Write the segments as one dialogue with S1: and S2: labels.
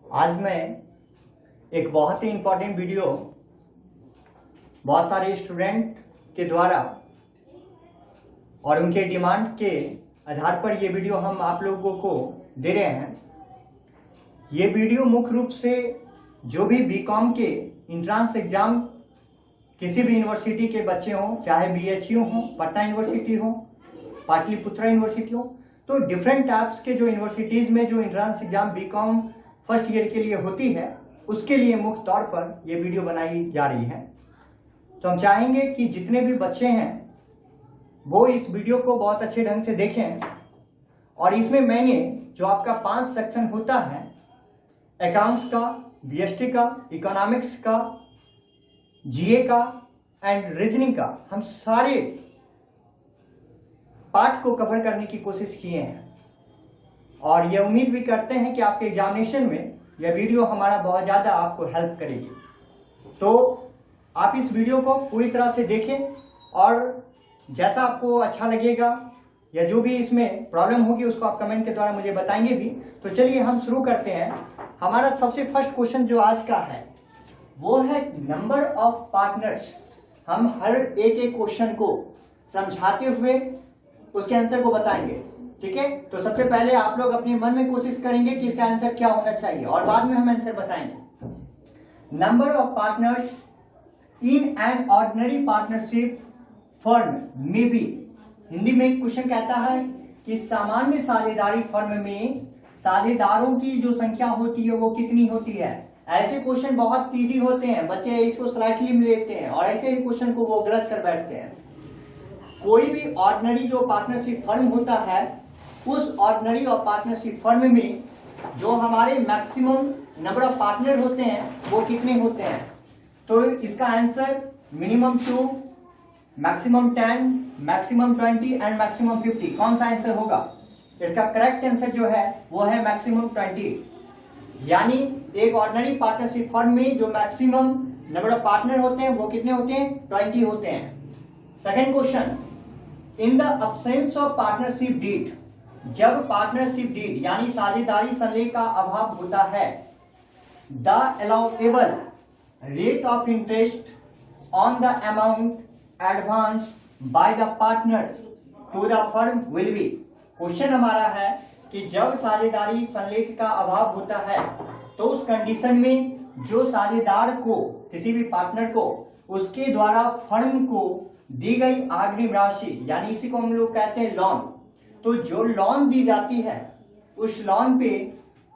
S1: आज मैं एक बहुत ही इम्पोर्टेंट वीडियो बहुत सारे स्टूडेंट के द्वारा और उनके डिमांड के आधार पर ये वीडियो हम आप लोगों को दे रहे हैं। ये वीडियो मुख्य रूप से जो भी बीकॉम के इंट्रांस एग्जाम किसी भी यूनिवर्सिटी के बच्चे हों, चाहे BHU हो, पटना यूनिवर्सिटी हो, पाटलिपुत्रा यूनिवर्सिटी हो, तो डिफरेंट टाइप्स के जो यूनिवर्सिटीज में जो entrance exam B Com first year के लिए होती है, उसके लिए मुख्य तौर पर ये वीडियो बनाई जा रही है। तो हम चाहेंगे कि जितने भी बच्चे हैं वो इस वीडियो को बहुत अच्छे ढंग से देखें। और इसमें मैंने जो आपका 5 सेक्शन होता है, अकाउंट्स का, BST का, इकोनॉमिक्स का, GA का एंड रीजनिंग का, हम सारे पार्ट को कवर करने की कोशिश किए हैं और ये उम्मीद भी करते हैं कि आपके एग्जामिनेशन में यह वीडियो हमारा बहुत ज़्यादा आपको हेल्प करेगी। तो आप इस वीडियो को पूरी तरह से देखें और जैसा आपको अच्छा लगेगा या जो भी इसमें प्रॉब्लम होगी उसको आप कमेंट के द्वारा मुझे बताएंगे भी। तो चलिए हम शुरू करते हैं। हमारा सबसे फर्स्ट क्वेश्चन जो आज का है वो है नंबर ऑफ पार्टनर्स। हम हर एक क्वेश्चन को समझाते हुए उसके आंसर को बताएंगे, ठीक है। तो सबसे पहले आप लोग अपने मन में कोशिश करेंगे कि इसका आंसर क्या होना चाहिए और बाद में हम आंसर बताएंगे। Number of partners in an ordinary partnership firm में भी, हिंदी में एक क्वेश्चन कहता है कि सामान्य साझेदारी फर्म में साझेदारों की जो संख्या होती है वो कितनी होती है। ऐसे क्वेश्चन बहुत इजी होते हैं, बच्चे इसको स्लाइटली लेते हैं और ऐसे ही क्वेश्चन को वो गलत कर बैठते हैं। कोई भी ऑर्डिनरी जो पार्टनरशिप फर्म होता है, उस ऑर्डिनरी और पार्टनरशिप फर्म में जो हमारे मैक्सिमम नंबर ऑफ पार्टनर होते हैं वो कितने होते हैं। तो इसका answer minimum 2, maximum 10, maximum 20 and maximum 50। कौन सा आंसर होगा? इसका करेक्ट आंसर जो है वो है मैक्सिमम 20। यानी एक ऑर्डिनरी पार्टनरशिप फर्म में जो मैक्सिमम नंबर ऑफ पार्टनर होते हैं वो कितने होते हैं? 20 होते हैं। Second question, in the absence of partnership deed, जब पार्टनरशिप डीड यानी साझेदारी संलेख का अभाव होता है, the allowable rate of interest on the amount advance by the partner to the firm will be. Question हमारा है कि जब साझेदारी संलेख का अभाव होता है तो उस कंडीशन में जो साझेदार को, किसी भी पार्टनर को, उसके द्वारा फर्म को दी गई अग्रिम राशि, यानी इसी को हम लोग कहते हैं लोन, तो जो लोन दी जाती है उस लोन पे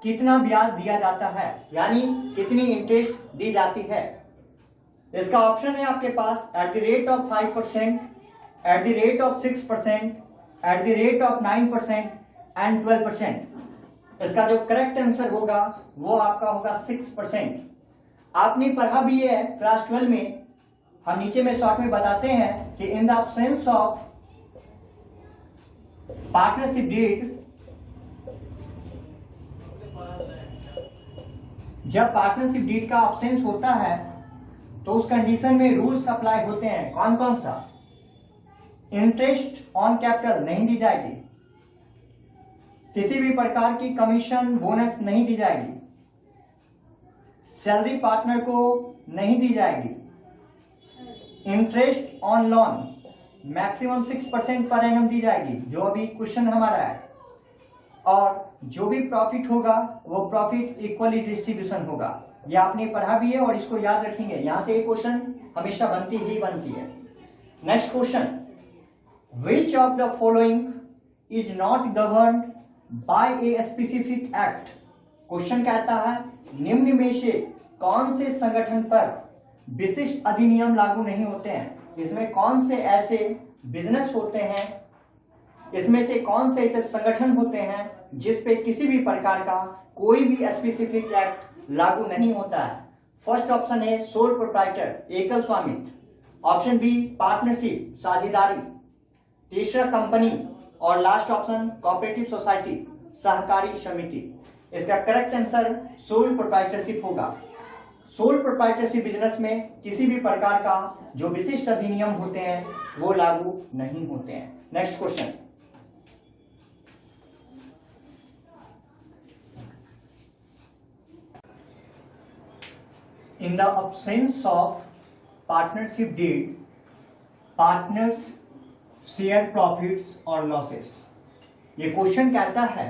S1: कितना ब्याज दिया जाता है, यानी कितनी इंटरेस्ट दी जाती है। इसका ऑप्शन है आपके पास at the rate of 5%, at the rate of 6%, at the rate of 9% and 12%। इसका जो करेक्ट आंसर होगा वो आपका होगा 6%। आपने पढ़ा भी है क्लास 12 में, हम नीचे में शॉर्ट में बताते हैं कि in the absence of partnership deed, जब पार्टनरशिप डीड का अब्सेंस होता है तो उस कंडीशन में रूल्स अप्लाई होते हैं। कौन कौन सा? इंटरेस्ट ऑन कैपिटल नहीं दी जाएगी, किसी भी प्रकार की कमीशन बोनस नहीं दी जाएगी, सैलरी पार्टनर को नहीं दी जाएगी, interest on loan maximum 6% per annum दी जाएगी, जो अभी क्वेश्चन हमारा है, और जो भी प्रॉफिट होगा वो प्रॉफिट इक्वली डिस्ट्रीब्यूशन होगा। ये आपने पढ़ा भी है और इसको याद रखेंगे, यहां से एक क्वेश्चन हमेशा बनती ही बनती है। Next question, which of the following is not governed bye a specific act. Question कहता है निम्न में से कौन से संगठन पर विशिष्ट अधिनियम लागू नहीं होते हैं। इसमें कौन से ऐसे बिजनेस होते हैं, इसमें से कौन से ऐसे संगठन होते हैं जिस पे किसी भी प्रकार का कोई भी स्पेसिफिक एक्ट लागू नहीं होता है। फर्स्ट ऑप्शन है सोल प्रोप्राइटर, एकल स्वामित्व। ऑप्शन बी पार्टनरशिप, साझेदारी। तीसरा कंपनी, और लास्ट ऑप्शन कोऑपरेटिव सोसाइटी, सहकारी समिति। इसका करेक्ट आंसर सोल प्रोप्राइटरशिप होगा। सोल प्रोप्राइटरशिप बिजनेस में किसी भी प्रकार का जो विशिष्ट अधिनियम होते हैं वो लागू नहीं होते हैं। Next question, In the absence of partnership deed, partners share profits or losses. ये क्वेश्चन कहता है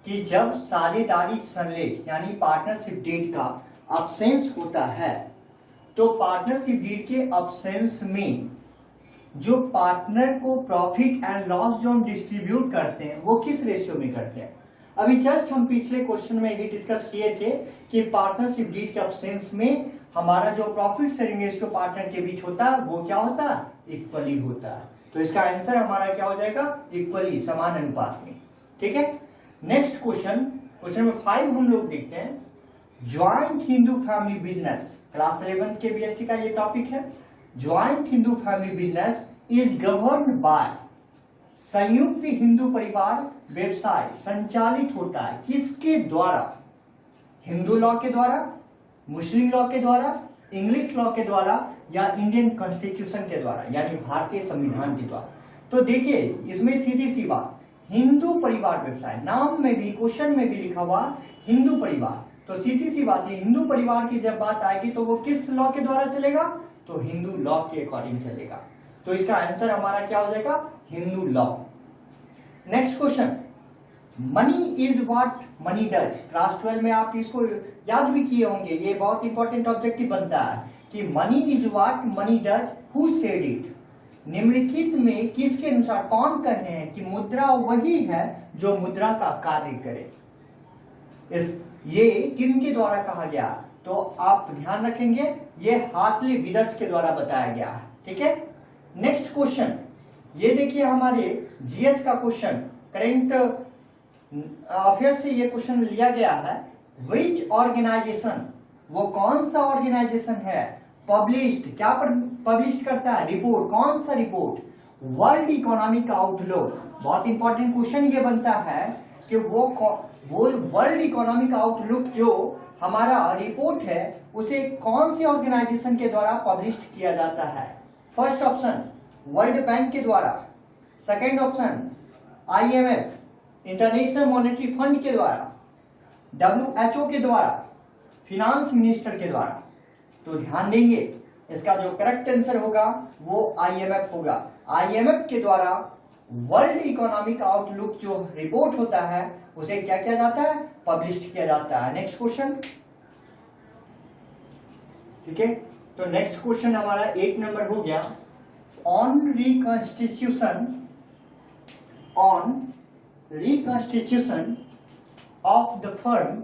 S1: कि जब साझेदारी संलेख यानी पार्टनरशिप डीड का अब्सेंस होता है तो पार्टनरशिप डीड के अब्सेंस में जो पार्टनर को प्रॉफिट एंड लॉस जो हम डिस्ट्रीब्यूट करते हैं वो किस रेशियो में करते हैं। अभी जस्ट हम पिछले क्वेश्चन में ये डिस्कस किए थे कि पार्टनरशिप डीड के अब्सेंस में हमारा जो प्रॉफिट शेयरिंग रेशियो पार्टनर के बीच होता है वो क्या होता है, इक्वली होता है। तो इसका आंसर हमारा क्या हो जाएगा, इक्वली, समान अनुपात में। ठीक है, नेक्स्ट क्वेश्चन, क्वेश्चन नंबर 5 हम लोग देखते हैं। Joint Hindu family business, class 11 के बीएसटी का ये टॉपिक है। Joint Hindu family business is govern by, संयुक्त हिंदू परिवार व्यवसाय संचालित होता है किसके द्वारा, हिंदू लॉ के द्वारा, मुस्लिम लॉ के द्वारा, इंग्लिश लॉ के द्वारा या इंडियन कॉन्स्टिट्यूशन के द्वारा यानी भारतीय संविधान के द्वारा। तो देखिए इसमें सीधी सी बात, हिंदू परिवार व्यवसाय, नाम में भी क्वेश्चन में भी लिखा हुआ हिंदू परिवार, तो सीधी सी बात है हिंदू परिवार की जब बात आएगी तो वो किस लॉ के द्वारा चलेगा, तो हिंदू लॉ के अकॉर्डिंग चलेगा। तो इसका आंसर हमारा क्या हो जाएगा, Hindu law. Next question, money is what money does. Class 12 में आप इसको याद भी किए होंगे, ये बहुत इंपॉर्टेंट ऑब्जेक्टिव बनता है कि money is what money does, who said it. निम्नलिखित में किसके अनुसार, कौन कह रहे हैं कि मुद्रा वही है जो मुद्रा का कार्य करे। ये किनके द्वारा कहा गया, तो आप ध्यान रखेंगे ये हार्टली विदर्स के द्वारा बताया गया है। ठीक है, नेक्स्ट क्वेश्चन, ये देखिए हमारे जीएस का क्वेश्चन, करेंट अफेयर से ये क्वेश्चन लिया गया है। विच ऑर्गेनाइजेशन, वो कौन सा ऑर्गेनाइजेशन है, पब्लिश्ड, क्या पब्लिश करता है, रिपोर्ट, कौन सा रिपोर्ट, वर्ल्ड इकोनॉमिक आउटलुक। बहुत इंपॉर्टेंट क्वेश्चन ये बनता है कि वो वर्ल्ड इकोनॉमिक आउटलुक जो हमारा रिपोर्ट है उसे कौन से ऑर्गेनाइजेशन के द्वारा पब्लिश किया जाता है। फर्स्ट ऑप्शन वर्ल्ड बैंक के द्वारा, second option IMF international monetary fund के द्वारा, WHO के द्वारा, फिनांस मिनिस्टर के द्वारा। तो ध्यान देंगे इसका जो करेक्ट आंसर होगा वो IMF होगा। IMF के द्वारा वर्ल्ड इकोनॉमिक आउटलुक जो रिपोर्ट होता है उसे क्या किया जाता है, पब्लिश किया जाता है। नेक्स्ट क्वेश्चन, ठीक है, तो नेक्स्ट क्वेश्चन हमारा 8 नंबर हो गया। On reconstitution of the firm,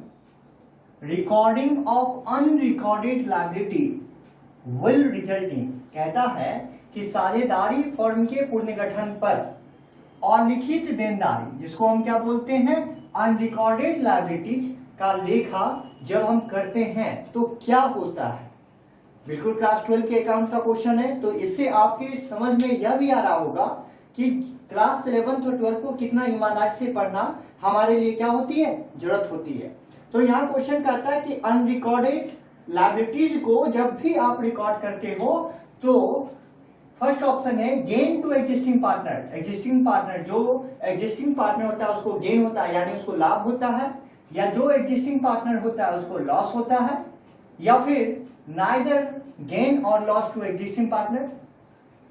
S1: recording of unrecorded liability will result in, कहता है कि साझेदारी फर्म के पुनर्गठन पर और लिखित देनदारी, जिसको हम क्या बोलते हैं, अनरिकॉर्डेड लायबिलिटीज का लेखा जब हम करते हैं तो क्या होता है। बिल्कुल क्लास 12 के अकाउंट का क्वेश्चन है, तो इससे आपके समझ में यह भी आ रहा होगा कि क्लास 11 और 12 को कितना ईमानदारी से पढ़ना हमारे लिए क्या होती है, जरूरत होती है। तो यहाँ क्वेश्चन कहता है कि अनरिकॉर्डेड लायबिलिटीज को जब भी आप रिकॉर्ड करते हो तो फर्स्ट ऑप्शन है gain to existing partner. Existing partner, जो एग्जिस्टिंग पार्टनर होता है उसको गेन होता है यानी उसको लाभ होता है, या जो एग्जिस्टिंग पार्टनर होता है उसको लॉस होता है, या फिर नाइदर गेन और लॉस टू एग्जिस्टिंग पार्टनर,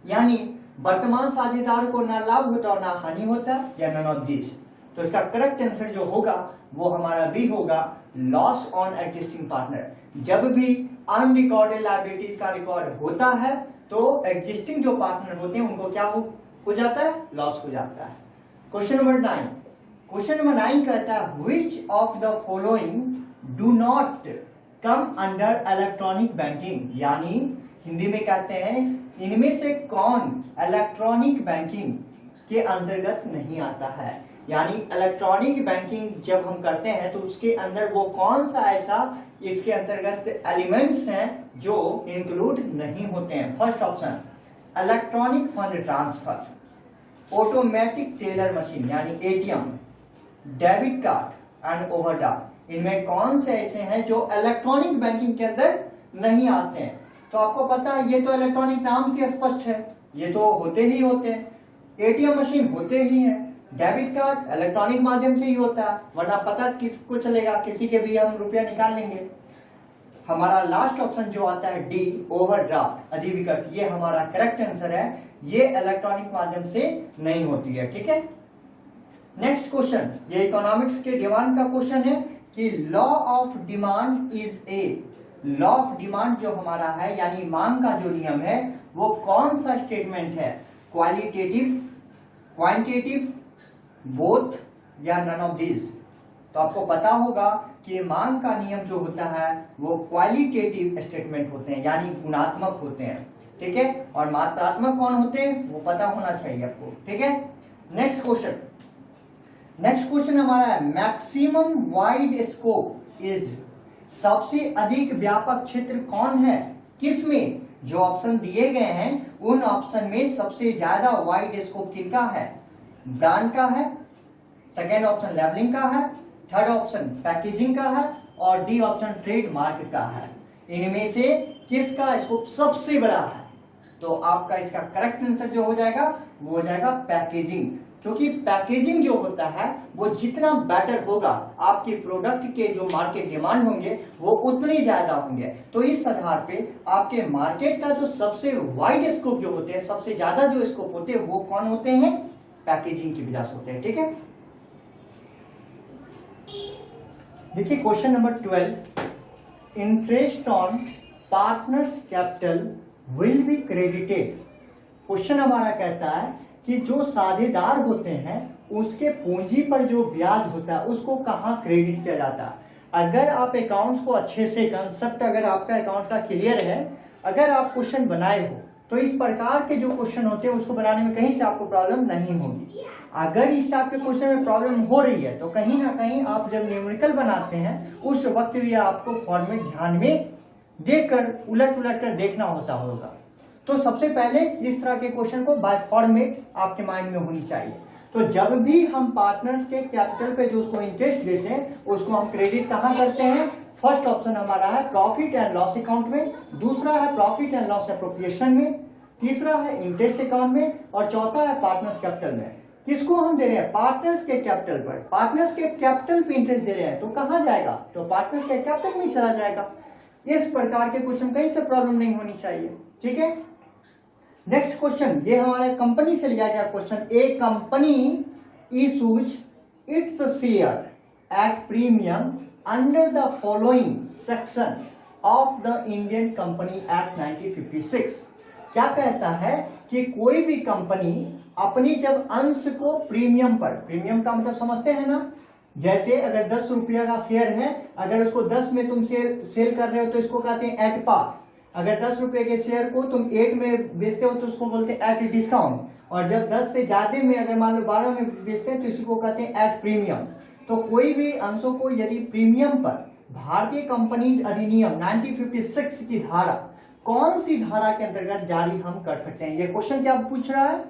S1: यानी वर्तमान साझेदार को ना लाभ होता और ना हानि होता, या नन ऑफ दिस। तो इसका करेक्ट आंसर जो होगा वो हमारा बी होगा, लॉस ऑन एग्जिस्टिंग पार्टनर। जब भी अनरिकॉर्डेड लायबिलिटीज का रिकॉर्ड होता है तो एग्जिस्टिंग जो पार्टनर होते हैं उनको क्या हो जाता है, लॉस हो जाता है। क्वेश्चन नंबर 9, क्वेश्चन नंबर 9 कहता है which of the following do not come under electronic banking, यानी हिंदी में कहते हैं इनमें से कौन इलेक्ट्रॉनिक बैंकिंग के अंतर्गत नहीं आता है। यानी इलेक्ट्रॉनिक बैंकिंग जब हम करते हैं तो उसके अंदर वो कौन सा ऐसा इसके अंतर्गत एलिमेंट्स हैं जो इंक्लूड नहीं होते हैं। First option electronic fund transfer, automatic teller machine यानी ATM, debit card and overdraft. इनमें कौन से ऐसे हैं जो इलेक्ट्रॉनिक बैंकिंग के अंदर नहीं आते हैं। तो आपको पता है ये तो इलेक्ट्रॉनिक नाम से स्पष्ट है, ये तो होते ही होते हैं, ATM मशीन होते ही है, डेबिट कार्ड इलेक्ट्रॉनिक माध्यम से ही होता है, वरना पता किसको चलेगा, किसी के भी हम रुपया निकाल लेंगे। हमारा लास्ट ऑप्शन जो आता है डी, ओवरड्राफ्ट, अधिविकर्ष, ये हमारा करेक्ट आंसर है। ये इलेक्ट्रॉनिक माध्यम से नहीं होती है। ठीक है, नेक्स्ट क्वेश्चन, ये इकोनॉमिक्स के डिमांड का क्वेश्चन है कि law of demand is a, law of demand जो हमारा है यानी मांग का जो नियम है वो कौन सा स्टेटमेंट है, क्वालिटेटिव, क्वांटिटेटिव, बोथ या नन ऑफ दिस। तो आपको पता होगा कि मांग का नियम जो होता है वो क्वालिटेटिव स्टेटमेंट होते हैं यानी गुणात्मक होते हैं। ठीक है, और मात्रात्मक कौन होते हैं वो पता होना चाहिए आपको। ठीक है, नेक्स्ट क्वेश्चन, नेक्स्ट क्वेश्चन हमारा है मैक्सिमम वाइड स्कोप इज, सबसे अधिक व्यापक क्षेत्र कौन है, किसमें, जो ऑप्शन दिए गए हैं उन ऑप्शन में सबसे ज्यादा वाइड स्कोप किनका है, ब्रांड का है, सेकेंड ऑप्शन लेबलिंग का है, थर्ड ऑप्शन पैकेजिंग का है और डी ऑप्शन ट्रेडमार्क का है। इनमें से किसका स्कोप सबसे बड़ा है? तो आपका इसका करेक्ट आंसर जो हो जाएगा वो हो जाएगा पैकेजिंग, क्योंकि पैकेजिंग जो होता है वो जितना बेटर होगा आपके प्रोडक्ट के जो मार्केट डिमांड होंगे वो उतने ज्यादा होंगे। तो इस आधार पे आपके मार्केट का जो सबसे वाइड स्कोप जो होते हैं, सबसे ज्यादा जो स्कोप होते हैं वो कौन होते हैं, पैकेजिंग की वजह से होते हैं। ठीक है, देखिए question number 12, interest on partners capital will be credited. Question हमारा कहता है कि जो साझेदार होते हैं उसके पूंजी पर जो ब्याज होता है उसको कहाँ क्रेडिट किया जाता है। अगर आप अकाउंट्स को अच्छे से, कंसेप्ट अगर आपका अकाउंट का क्लियर है, अगर आप क्वेश्चन बनाए हो तो इस प्रकार के जो क्वेश्चन होते हैं उसको बनाने में कहीं से आपको प्रॉब्लम नहीं होगी। अगर इस टाइप के क्वेश्चन में प्रॉब्लम हो रही है तो कहीं ना कहीं आप जब न्यूमेरिकल बनाते हैं उस वक्त भी आपको फॉर्मेट ध्यान में देखकर उलट उलट कर देखना होगा। तो सबसे पहले इस तरह के क्वेश्चन को बाय फॉर्मेट आपके माइंड में होनी चाहिए। तो जब भी हम पार्टनर्स के कैपिटल पे जो उसको इंटरेस्ट देते हैं उसको हम क्रेडिट कहाँ करते हैं, फर्स्ट ऑप्शन हमारा है प्रॉफिट एंड लॉस अकाउंट में, दूसरा है प्रॉफिट एंड लॉस एप्रोप्रिएशन में, तीसरा है इंटरेस्ट अकाउंट में और चौथा है पार्टनर्स कैपिटल में। किसको हम दे रहे हैं, पार्टनर्स के कैपिटल पर, पार्टनर्स के कैपिटल पे इंटरेस्ट दे रहे हैं तो कहाँ जाएगा, तो पार्टनर्स के कैपिटल में चला जाएगा। इस प्रकार के क्वेश्चन कहीं से प्रॉब्लम नहीं होनी चाहिए। ठीक है, नेक्स्ट क्वेश्चन, ये हमारे कंपनी से लिया गया question, A company issues its share at premium under the following section of the Indian company act 1956। क्या कहता है कि कोई भी कंपनी अपनी जब अंश को प्रीमियम पर, प्रीमियम का मतलब समझते हैं ना, जैसे अगर 10 रुपया का शेयर है, अगर उसको 10 में तुम सेल कर रहे हो तो इसको कहते हैं एट पार। अगर 10 रुपए के शेयर को तुम 8 में बेचते हो तो उसको बोलते हैं एट डिस्काउंट, और जब 10 से ज्यादा में अगर मान लो 12 में बेचते हैं तो इसी को कहते हैं एट प्रीमियम। तो कोई भी अंशों को यदि प्रीमियम पर भारतीय कंपनी अधिनियम 1956 की धारा, कौन सी धारा के अंतर्गत जारी हम कर सकते हैं, ये क्वेश्चन क्या पूछ रहा है।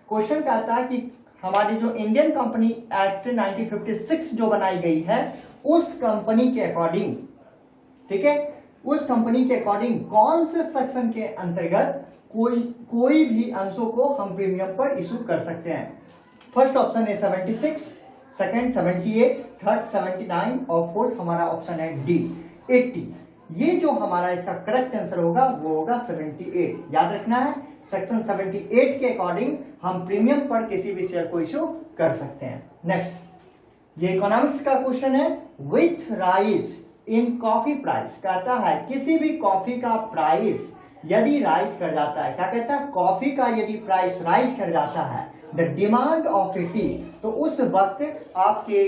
S1: क्वेश्चन कहता है कि हमारी जो इंडियन कंपनी एक्ट 1956 जो बनाई गई है उस कंपनी के अकॉर्डिंग, ठीक है, उस कंपनी के अकॉर्डिंग कौन से सेक्शन के अंतर्गत कोई भी अंशों को हम प्रीमियम पर इशू कर सकते हैं। फर्स्ट ऑप्शन है 76, सेकंड 78, थर्ड 79 और फोर्थ हमारा ऑप्शन है डी 80। ये जो हमारा इसका करेक्ट आंसर होगा वो होगा 78। याद रखना है, सेक्शन 78 के अकॉर्डिंग हम प्रीमियम पर किसी भी शेयर को इशू कर सकते हैं। नेक्स्ट, ये इकोनॉमिक्स का क्वेश्चन है, with rise in coffee price, कहता है किसी भी कॉफी का प्राइस यदि राइज कर जाता है, क्या कहता है, कॉफी का यदि प्राइस राइज कर जाता है, the demand of A T, तो उस वक्त आपके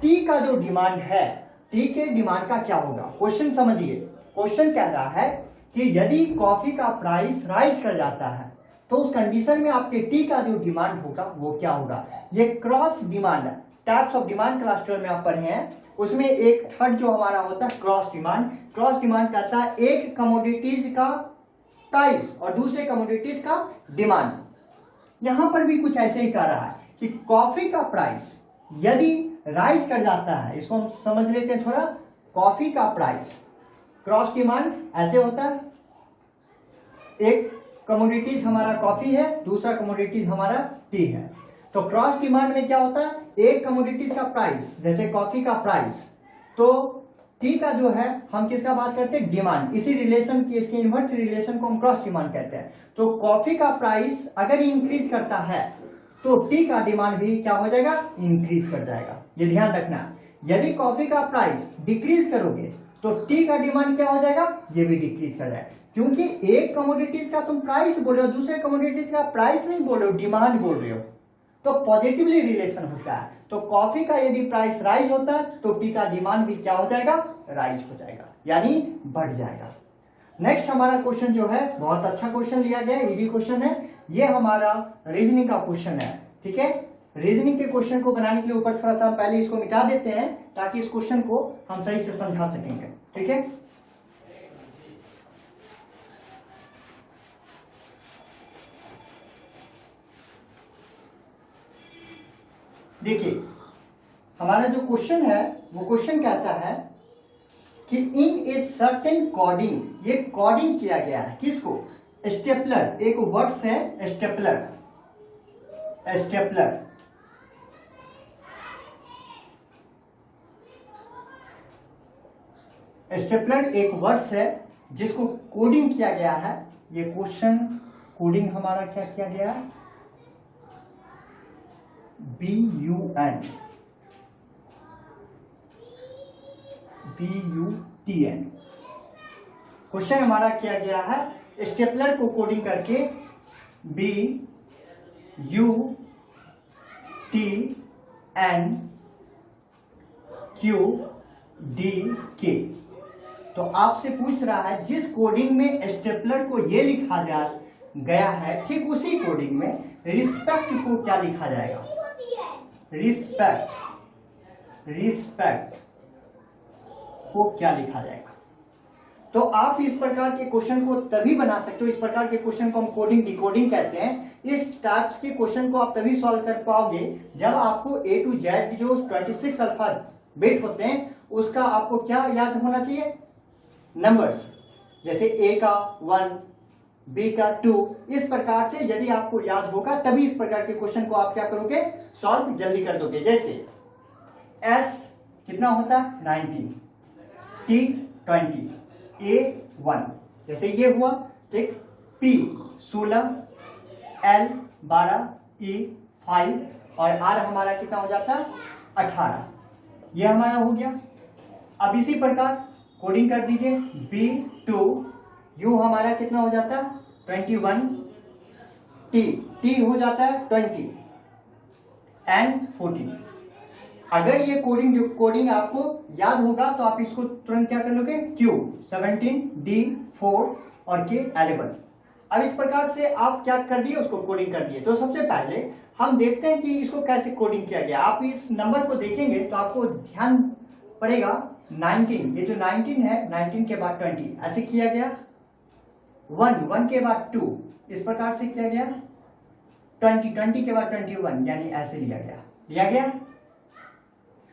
S1: टी का जो डिमांड है, टी के डिमांड का क्या होगा। क्वेश्चन समझिए, क्वेश्चन कह रहा है कि यदि कॉफी का प्राइस राइज कर जाता है तो उस कंडीशन में आपके टी का जो डिमांड होगा वो क्या होगा। ये cross demand, types of demand class 12 में आप पढ़े हैं, उसमें एक थर्ड जो हमारा होता है क्रॉस डिमांड। क्रॉस डिमांड कहता है एक कमोडिटीज का प्राइस और दूसरे कमोडिटीज का डिमांड। यहां पर भी कुछ ऐसे ही कह रहा है कि कॉफी का प्राइस यदि राइज कर जाता है, इसको हम समझ लेते हैं थोड़ा। कॉफी का प्राइस, क्रॉस डिमांड ऐसे होता है, एक कमोडिटीज हमारा कॉफी है, दूसरा कमोडिटीज हमारा टी है। तो क्रॉस डिमांड में क्या होता है, एक कमोडिटीज का प्राइस जैसे कॉफी का प्राइस, तो टी का जो है हम किसका बात करते हैं, डिमांड। इसी रिलेशन की, इसके इनवर्स रिलेशन को हम क्रॉस डिमांड कहते हैं। तो कॉफी का प्राइस अगर इंक्रीज करता है तो टी का डिमांड भी क्या हो जाएगा, इंक्रीज कर जाएगा। ये ध्यान रखना। यदि कॉफी का प्राइस डिक्रीज करोगे तो टी का डिमांड क्या हो जाएगा, ये भी डिक्रीज कर जाएगा। क्योंकि एक कमोडिटीज का तुम प्राइस बोल रहे हो, दूसरे कमोडिटीज का प्राइस नहीं बोल रहे हो, डिमांड बोल रहे हो, तो पॉजिटिवली रिलेशन होता है। तो कॉफी का यदि प्राइस राइज होता है तो टी का डिमांड भी क्या हो जाएगा, राइज हो जाएगा, यानी बढ़ जाएगा। नेक्स्ट हमारा क्वेश्चन जो है बहुत अच्छा क्वेश्चन लिया गया, इजी क्वेश्चन है। ये हमारा रीजनिंग का क्वेश्चन है, ठीक है। रीजनिंग के क्वेश्चन को बनाने के लिए ऊपर थोड़ा सा पहले इसको मिटा देते हैं ताकि इस क्वेश्चन को हम सही से समझा सकेंगे, ठीक है। देखिए हमारा जो क्वेश्चन है वो क्वेश्चन कहता है कि इन ए सर्टेन कोडिंग, ये कोडिंग किया गया है किसको, स्टेपलर, एक वर्ड्स है स्टेपलर, स्टेपलर स्टेपलर एक वर्ड्स है जिसको कोडिंग किया गया है। ये क्वेश्चन कोडिंग हमारा क्या किया गया है, BUN, क्वेश्चन हमारा किया गया है स्टेपलर को कोडिंग करके BUTNQDK। तो आपसे पूछ रहा है जिस कोडिंग में स्टेपलर को ये लिखा गया है, ठीक उसी कोडिंग में रिस्पेक्ट को क्या लिखा जाएगा, रिस्पेक्ट को क्या लिखा जाएगा। तो आप इस प्रकार के क्वेश्चन को तभी बना सकते हो, इस प्रकार के क्वेश्चन को हम कोडिंग डिकोडिंग कहते हैं। इस टाइप के क्वेश्चन को आप तभी सॉल्व कर पाओगे जब आपको A to Z जो 26 अल्फाबेट होते हैं उसका आपको क्या याद होना चाहिए, नंबर्स, जैसे A का 1, B का 2, इस प्रकार से यदि आपको याद होगा तभी इस प्रकार के क्वेश्चन को आप क्या करोगे, सॉल्व जल्दी कर दोगे। जैसे S कितना होता है 19, T 20, A 1, जैसे ये हुआ, ठीक। P 16, L 12, E 5 और R हमारा कितना हो जाता है 18, ये हमारा हो गया। अब इसी प्रकार कोडिंग कर दीजिए B2, U हमारा कितना हो जाता है 21, T हो जाता है 20 and 14। अगर ये कोडिंग आपको याद होगा तो आप इसको तुरंत क्या कर लोगे, Q 17, D 4 और K 11। अब इस प्रकार से आप क्या कर दिए, उसको कोडिंग कर दिए। तो सबसे पहले हम देखते हैं कि इसको कैसे कोडिंग किया गया। आप इस नंबर को देखेंगे तो आपको ध्यान पड़ेगा 19, ये जो 19 है 19 के बाद 20 ऐसे किया गया, 1 के बाद 2 इस प्रकार से किया गया, 20 के बाद 21 यानी ऐसे लिया गया।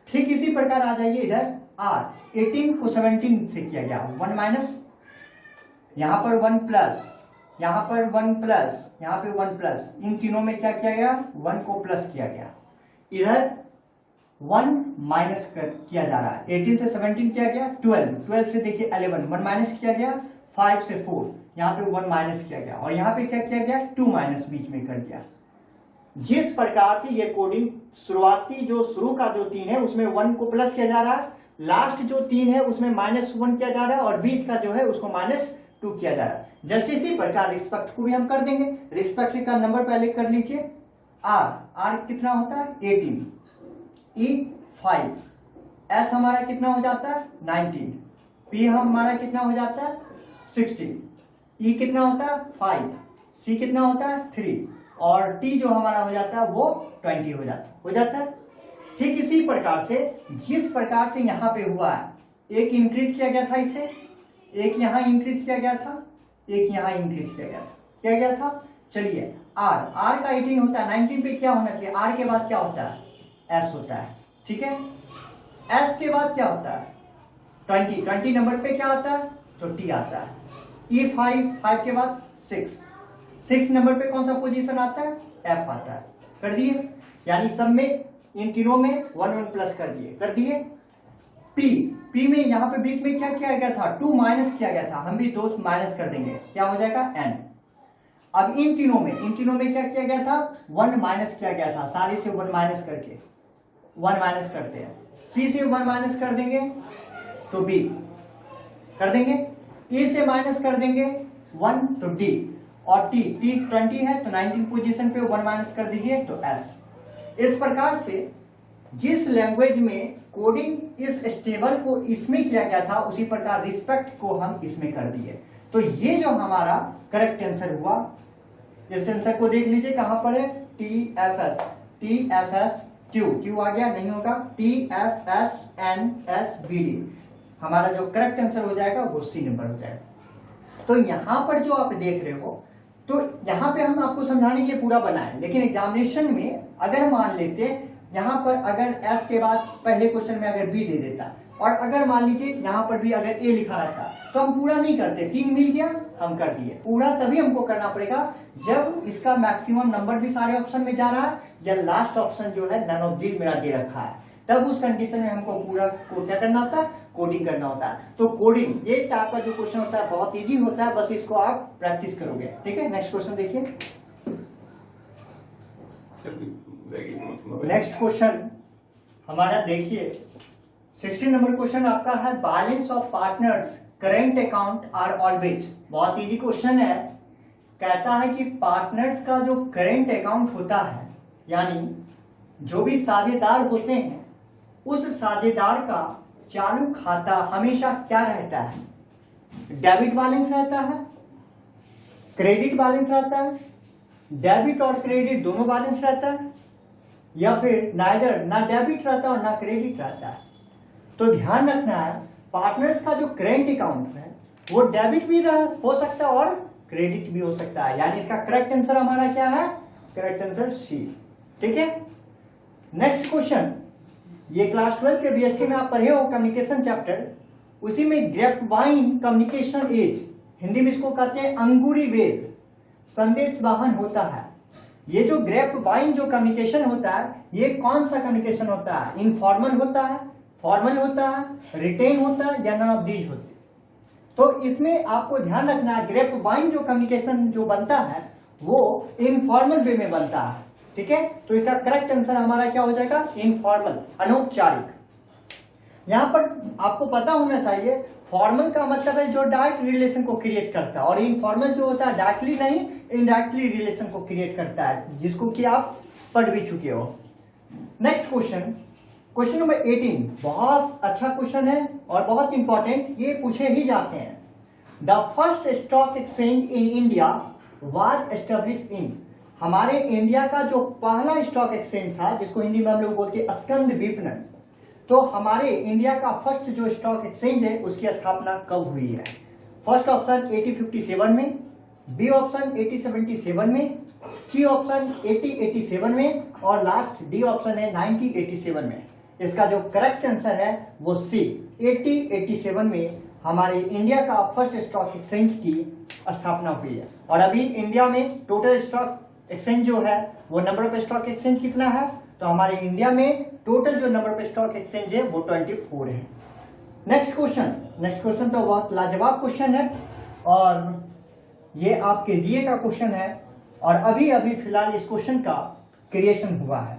S1: ठीक इसी प्रकार आ जाइए इधर R, 18 को 17 से किया गया, 1 माइनस, यहां पर 1 प्लस, यहां पर 1 प्लस, यहां पे 1 प्लस, इन तीनों में क्या किया गया, 1 को प्लस किया गया। इधर 1 माइनस किया जा रहा है, 18 से 17 किया गया, 12 से देखिए 11, 1 माइनस किया गया, 5 से 4, यहाँ पे 1 माइनस किया गया और यहाँ पे क्या किया गया, 2 माइनस बीच में कर दिया। जिस प्रकार से ये कोडिंग शुरुआती जो शुरू का जो 3 है उसमें 1 को प्लस किया जा रहा है, लास्ट जो 3 है उसमें -1 किया जा रहा है और बीच का जो है उसको -2 किया जा रहा है। जस्ट इसी प्रकार रिस्पेक्ट को भी हम कर देंगे। रिस्पेक्ट का नंबर पहले कर लीजिए, R कितना होता है 18, E 5, S हमारा कितना हो जाता है 19, P हमारा कितना हो जाता है 16, E कितना होता है 5, C कितना होता है 3 और T जो हमारा हो जाता है वो 20 हो जाता है। ठीक इसी प्रकार से जिस प्रकार से यहाँ पे हुआ है, एक इंक्रीज किया गया था इसे, एक यहाँ इंक्रीज किया गया था, एक यहाँ इंक्रीज किया गया था। चलिए R का 18 होता है, 19 पे क्या होना चाहिए, R के बाद क्या होता है S होता है, ठीक है। S के बाद क्या होता है 20 नंबर पे क्या आता है तो T आता है। E 5 के बाद 6 नंबर पे कौन सा पोजीशन आता है F आता है। कर दिए, यानी सब में इन तीनों में 1 प्लस कर दिए। पी में यहाँ पे बीच में क्या किया गया था, 2 माइनस किया गया था, हम भी 2 माइनस कर देंगे, क्या हो जाएगा n। अब इन तीनों में क्या किया गया था, 1 माइनस किया गया था, सारे से 1 माइनस करके 1 माइनस करते हैं, c से 1 माइनस कर देंगे तो b कर देंगे, e से माइनस कर देंगे 1 तो d, और t 20 है तो 19 पोजीशन पे 1 माइनस कर दीजिए तो s। इस प्रकार से जिस लैंग्वेज में कोडिंग इस स्टेबल को इसमें किया गया था, उसी प्रकार रिस्पेक्ट को हम इसमें कर दिए। तो ये जो हमारा करेक्ट आंसर हुआ, इस आंसर को देख लीजिए कहां पर है, TFS क्यू आ गया, नहीं होगा TFSNSBD, हमारा जो करेक्ट आंसर हो जाएगा वो सी नंबर हो जाएगा। तो यहां पर जो आप देख रहे हो, तो यहां पे हम आपको समझाने के लिए पूरा बनाए, लेकिन एग्जामिनेशन में अगर मान लेते यहां पर अगर एस के बाद पहले क्वेश्चन में अगर बी दे देता, और अगर मान लीजिए यहां पर भी अगर ए लिखा रहता, तो हम पूरा नहीं करते, 3 मिल गया हम कर दिए, पूरा तभी हमको करना पड़ेगा जब इसका मैक्सिमम नंबर भी सारे ऑप्शन में जा रहा है, या लास्ट ऑप्शन जो है नन ऑफ दीज मेरा दे रखा है, तब उस कंडीशन में हमको पूरा को क्या करना होता है, कोडिंग करना होता है। तो कोडिंग ये टाइप का जो क्वेश्चन होता है बहुत इजी होता है, बस इसको आप प्रैक्टिस करोगे। ठीक है, नेक्स्ट क्वेश्चन देखिए। नेक्स्ट क्वेश्चन हमारा देखिए 16 नंबर क्वेश्चन आपका है, balance of partners current account are always. बहुत इजी क्वेश्चन है, कहता है कि पार्टनर्स का जो करेंट अकाउंट होता है, यानी जो भी साझेदार होते हैं, उस साझेदार का चालू खाता हमेशा क्या रहता है, डेबिट बैलेंस रहता है, क्रेडिट बैलेंस रहता है, डेबिट और क्रेडिट दोनों बैलेंस रहता है, या फिर नाइदर, ना डेबिट रहता है और ना क्रेडिट रहता है। तो ध्यान रखना है, पार्टनर्स का जो करेंट अकाउंट है वो डेबिट भी हो सकता है और क्रेडिट भी हो सकता है, यानी इसका करेक्ट आंसर हमारा क्या है, करेक्ट आंसर सी। ठीक है, नेक्स्ट क्वेश्चन, ये क्लास 12 के बीएसटी में आप पढ़े हो कम्युनिकेशन चैप्टर, उसी में ग्रेपवाइन कम्युनिकेशन एज, हिंदी में इसको कहते हैं अंगूरी वेद, संदेश वाहन होता है। ये जो ग्रेपवाइन जो कम्युनिकेशन होता है, ये कौन सा कम्युनिकेशन होता है, इनफॉर्मल होता है, फॉर्मल होता है, रिटेन होता है, या नन ऑफ दीज होते हैं। तो इसमें आपको ध्यान रखना है, ग्रेपवाइन जो कम्युनिकेशन जो बनता है वो इनफॉर्मल वे में बनता है। ठीक है, तो इसका करेक्ट आंसर हमारा क्या हो जाएगा, इनफॉर्मल, अनौपचारिक। यहां पर आपको पता होना चाहिए, फॉर्मल का मतलब है जो डायरेक्ट रिलेशन को क्रिएट करता है, और इनफॉर्मल जो होता है डायरेक्टली नहीं इनडायरेक्टली रिलेशन को क्रिएट करता है, जिसको कि आप पढ़ भी चुके हो। नेक्स्ट क्वेश्चन, क्वेश्चन नंबर 18, बहुत अच्छा क्वेश्चन है और बहुत इंपॉर्टेंट, ये पूछे ही जाते हैं। The first stock exchange in India was established in, हमारे इंडिया का जो पहला स्टॉक एक्सचेंज था, जिसको हिंदी में हम लोग बोलते हैं स्कंद विपणन, तो हमारे इंडिया का फर्स्ट जो स्टॉक एक्सचेंज है उसकी स्थापना कब हुई है। फर्स्ट ऑप्शन 1857 में, बी ऑप्शन 1877 में, सी ऑप्शन 1887 में, और लास्ट डी ऑप्शन है 1987 में। इसका जो करेक्ट आंसर है वो सी, 1887 में हमारे इंडिया का फर्स्ट स्टॉक एक्सचेंज की स्थापना हुई है। और अभी इंडिया में टोटल स्टॉक एक्सचेंज जो है वो नंबर ऑफ स्टॉक एक्सचेंज कितना है, तो हमारे इंडिया में टोटल जो नंबर ऑफ स्टॉक एक्सचेंज है वो 24 है। नेक्स्ट क्वेश्चन तो बहुत लाजवाब क्वेश्चन है, और ये आपके जीए का क्वेश्चन है, और अभी अभी फिलहाल इस क्वेश्चन का क्रिएशन हुआ है।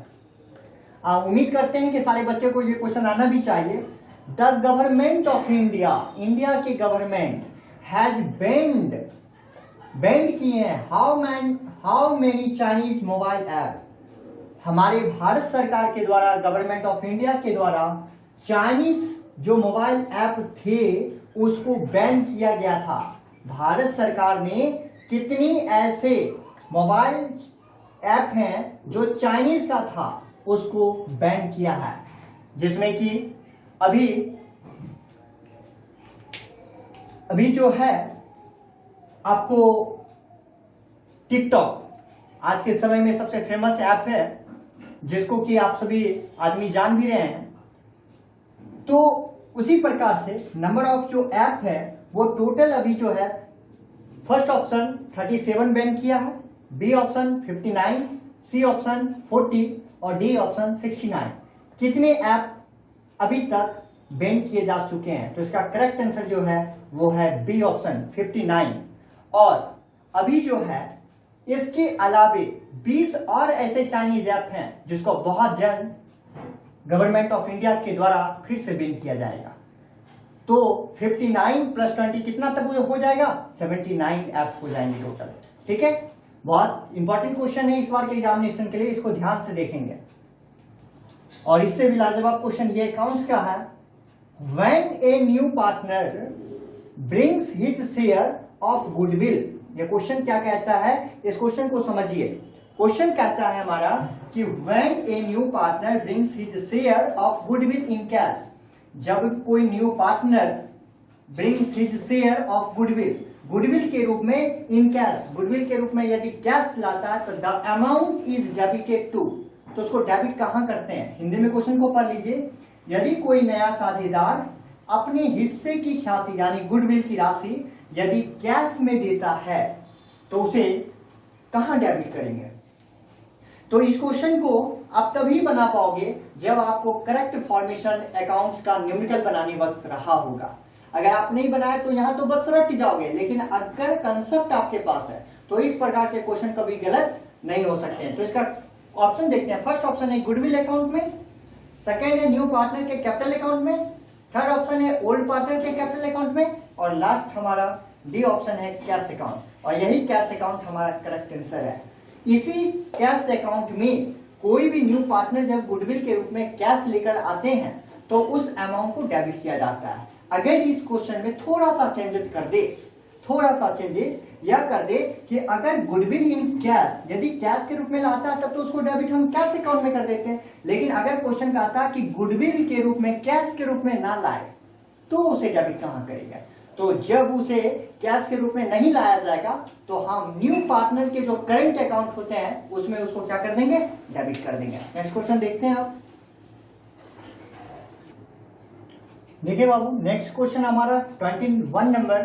S1: आप उम्मीद करते हैं कि सारे बच्चे को ये क्वेश्चन आना भी चाहिए। The government of India, India की गवर्नमेंट हैज बैंड किए हैं how many Chinese mobile app, हमारे भारत सरकार के द्वारा, गवर्नमेंट ऑफ इंडिया के द्वारा चाइनीज जो मोबाइल ऐप थे उसको बैन किया गया था। भारत सरकार ने कितनी ऐसे मोबाइल ऐप हैं जो चाइनीज का था उसको बैन किया है, जिसमें कि अभी जो है आपको टिकटॉक आज के समय में सबसे फेमस ऐप है, जिसको कि आप सभी आदमी जान भी रहे हैं। तो उसी प्रकार से नंबर ऑफ जो ऐप है वो टोटल अभी जो है, फर्स्ट ऑप्शन 37 बैन किया है, बी ऑप्शन 59, सी ऑप्शन 40 और डी ऑप्शन 69। कितने ऐप अभी तक बेंड किए जा चुके हैं। तो इसका करेक्ट आंसर जो है वो है बी ऑप्शन 59। और अभी जो है इसके अलावे 20 और ऐसे चाइनीज ऐप हैं जिसको बहुत जल्द गवर्नमेंट ऑफ इंडिया के द्वारा फिर से बैन किया जाएगा। तो 59 + 20 कितना तक हो जाएगा? 79 ऐप हो जाएंगे टोटल। ठीक है, बहुत इंपॉर्टेंट क्वेश्चन है इस बार के एग्जामिनेशन के लिए, इसको ध्यान से देखेंगे। और इससे भी लाजवाब क्वेश्चन ये अकाउंट्स का है, when a new partner brings his share of goodwill. ये क्वेश्चन क्या कहता है, इस क्वेश्चन को समझिए। क्वेश्चन कहता है हमारा कि when a new partner brings his share of goodwill in cash. जब कोई new partner brings his share of goodwill, goodwill के रूप में इन कैश, गुडविल के रूप में यदि कैश लाता है तो the amount is debited to. तो उसको डेबिट कहां करते हैं? हिंदी में क्वेश्चन को पढ़ लीजिए। यदि कोई नया साझेदार अपने हिस्से की ख्याति यानी गुडविल की राशि यदि कैश में देता है तो उसे कहां डेबिट करेंगे? तो इस क्वेश्चन को आप तभी बना पाओगे जब आपको करेक्ट फॉर्मेशन अकाउंट्स का न्यूमेरिकल बनाने वक्त रहा होगा। अगर आप नहीं बनाए तो यहां तो बस रट जाओगे, लेकिन अगर कंसेप्ट आपके पास है तो इस प्रकार के क्वेश्चन कभी गलत नहीं हो सकते हैं। तो इसका ऑप्शन देखते हैं। फर्स्ट ऑप्शन है गुडविल अकाउंट में, सेकेंड है न्यू पार्टनर के कैपिटल अकाउंट में, थर्ड ऑप्शन है ओल्ड पार्टनर के कैपिटल अकाउंट में, और लास्ट हमारा डी ऑप्शन है कैश अकाउंट। और यही कैश अकाउंट हमारा करेक्ट आंसर है। इसी कैश अकाउंट में कोई भी न्यू पार्टनर जब गुडविल के रूप में कैश लेकर आते हैं तो उस अमाउंट को डेबिट किया जाता है। अगर इस क्वेश्चन में थोड़ा सा चेंजेस कर दे, थोड़ा सा चेंजेस यह कर दे कि अगर गुडविल इन कैश यदि कैश के रूप में लाता है तब तो उसको डेबिट हम कैश अकाउंट में कर देते हैं। लेकिन अगर क्वेश्चन कहता है कि गुडविल के रूप में कैश के रूप में ना लाए तो उसे डेबिट कहां करेंगे? तो जब उसे कैश के रूप में नहीं लाया जाएगा तो हम न्यू पार्टनर के जो करंट अकाउंट होते हैं उसमें उसको क्या कर देंगे? डेबिट कर देंगे। नेक्स्ट क्वेश्चन देखते हैं आप। देखिए बाबू, नेक्स्ट क्वेश्चन हमारा 21 नंबर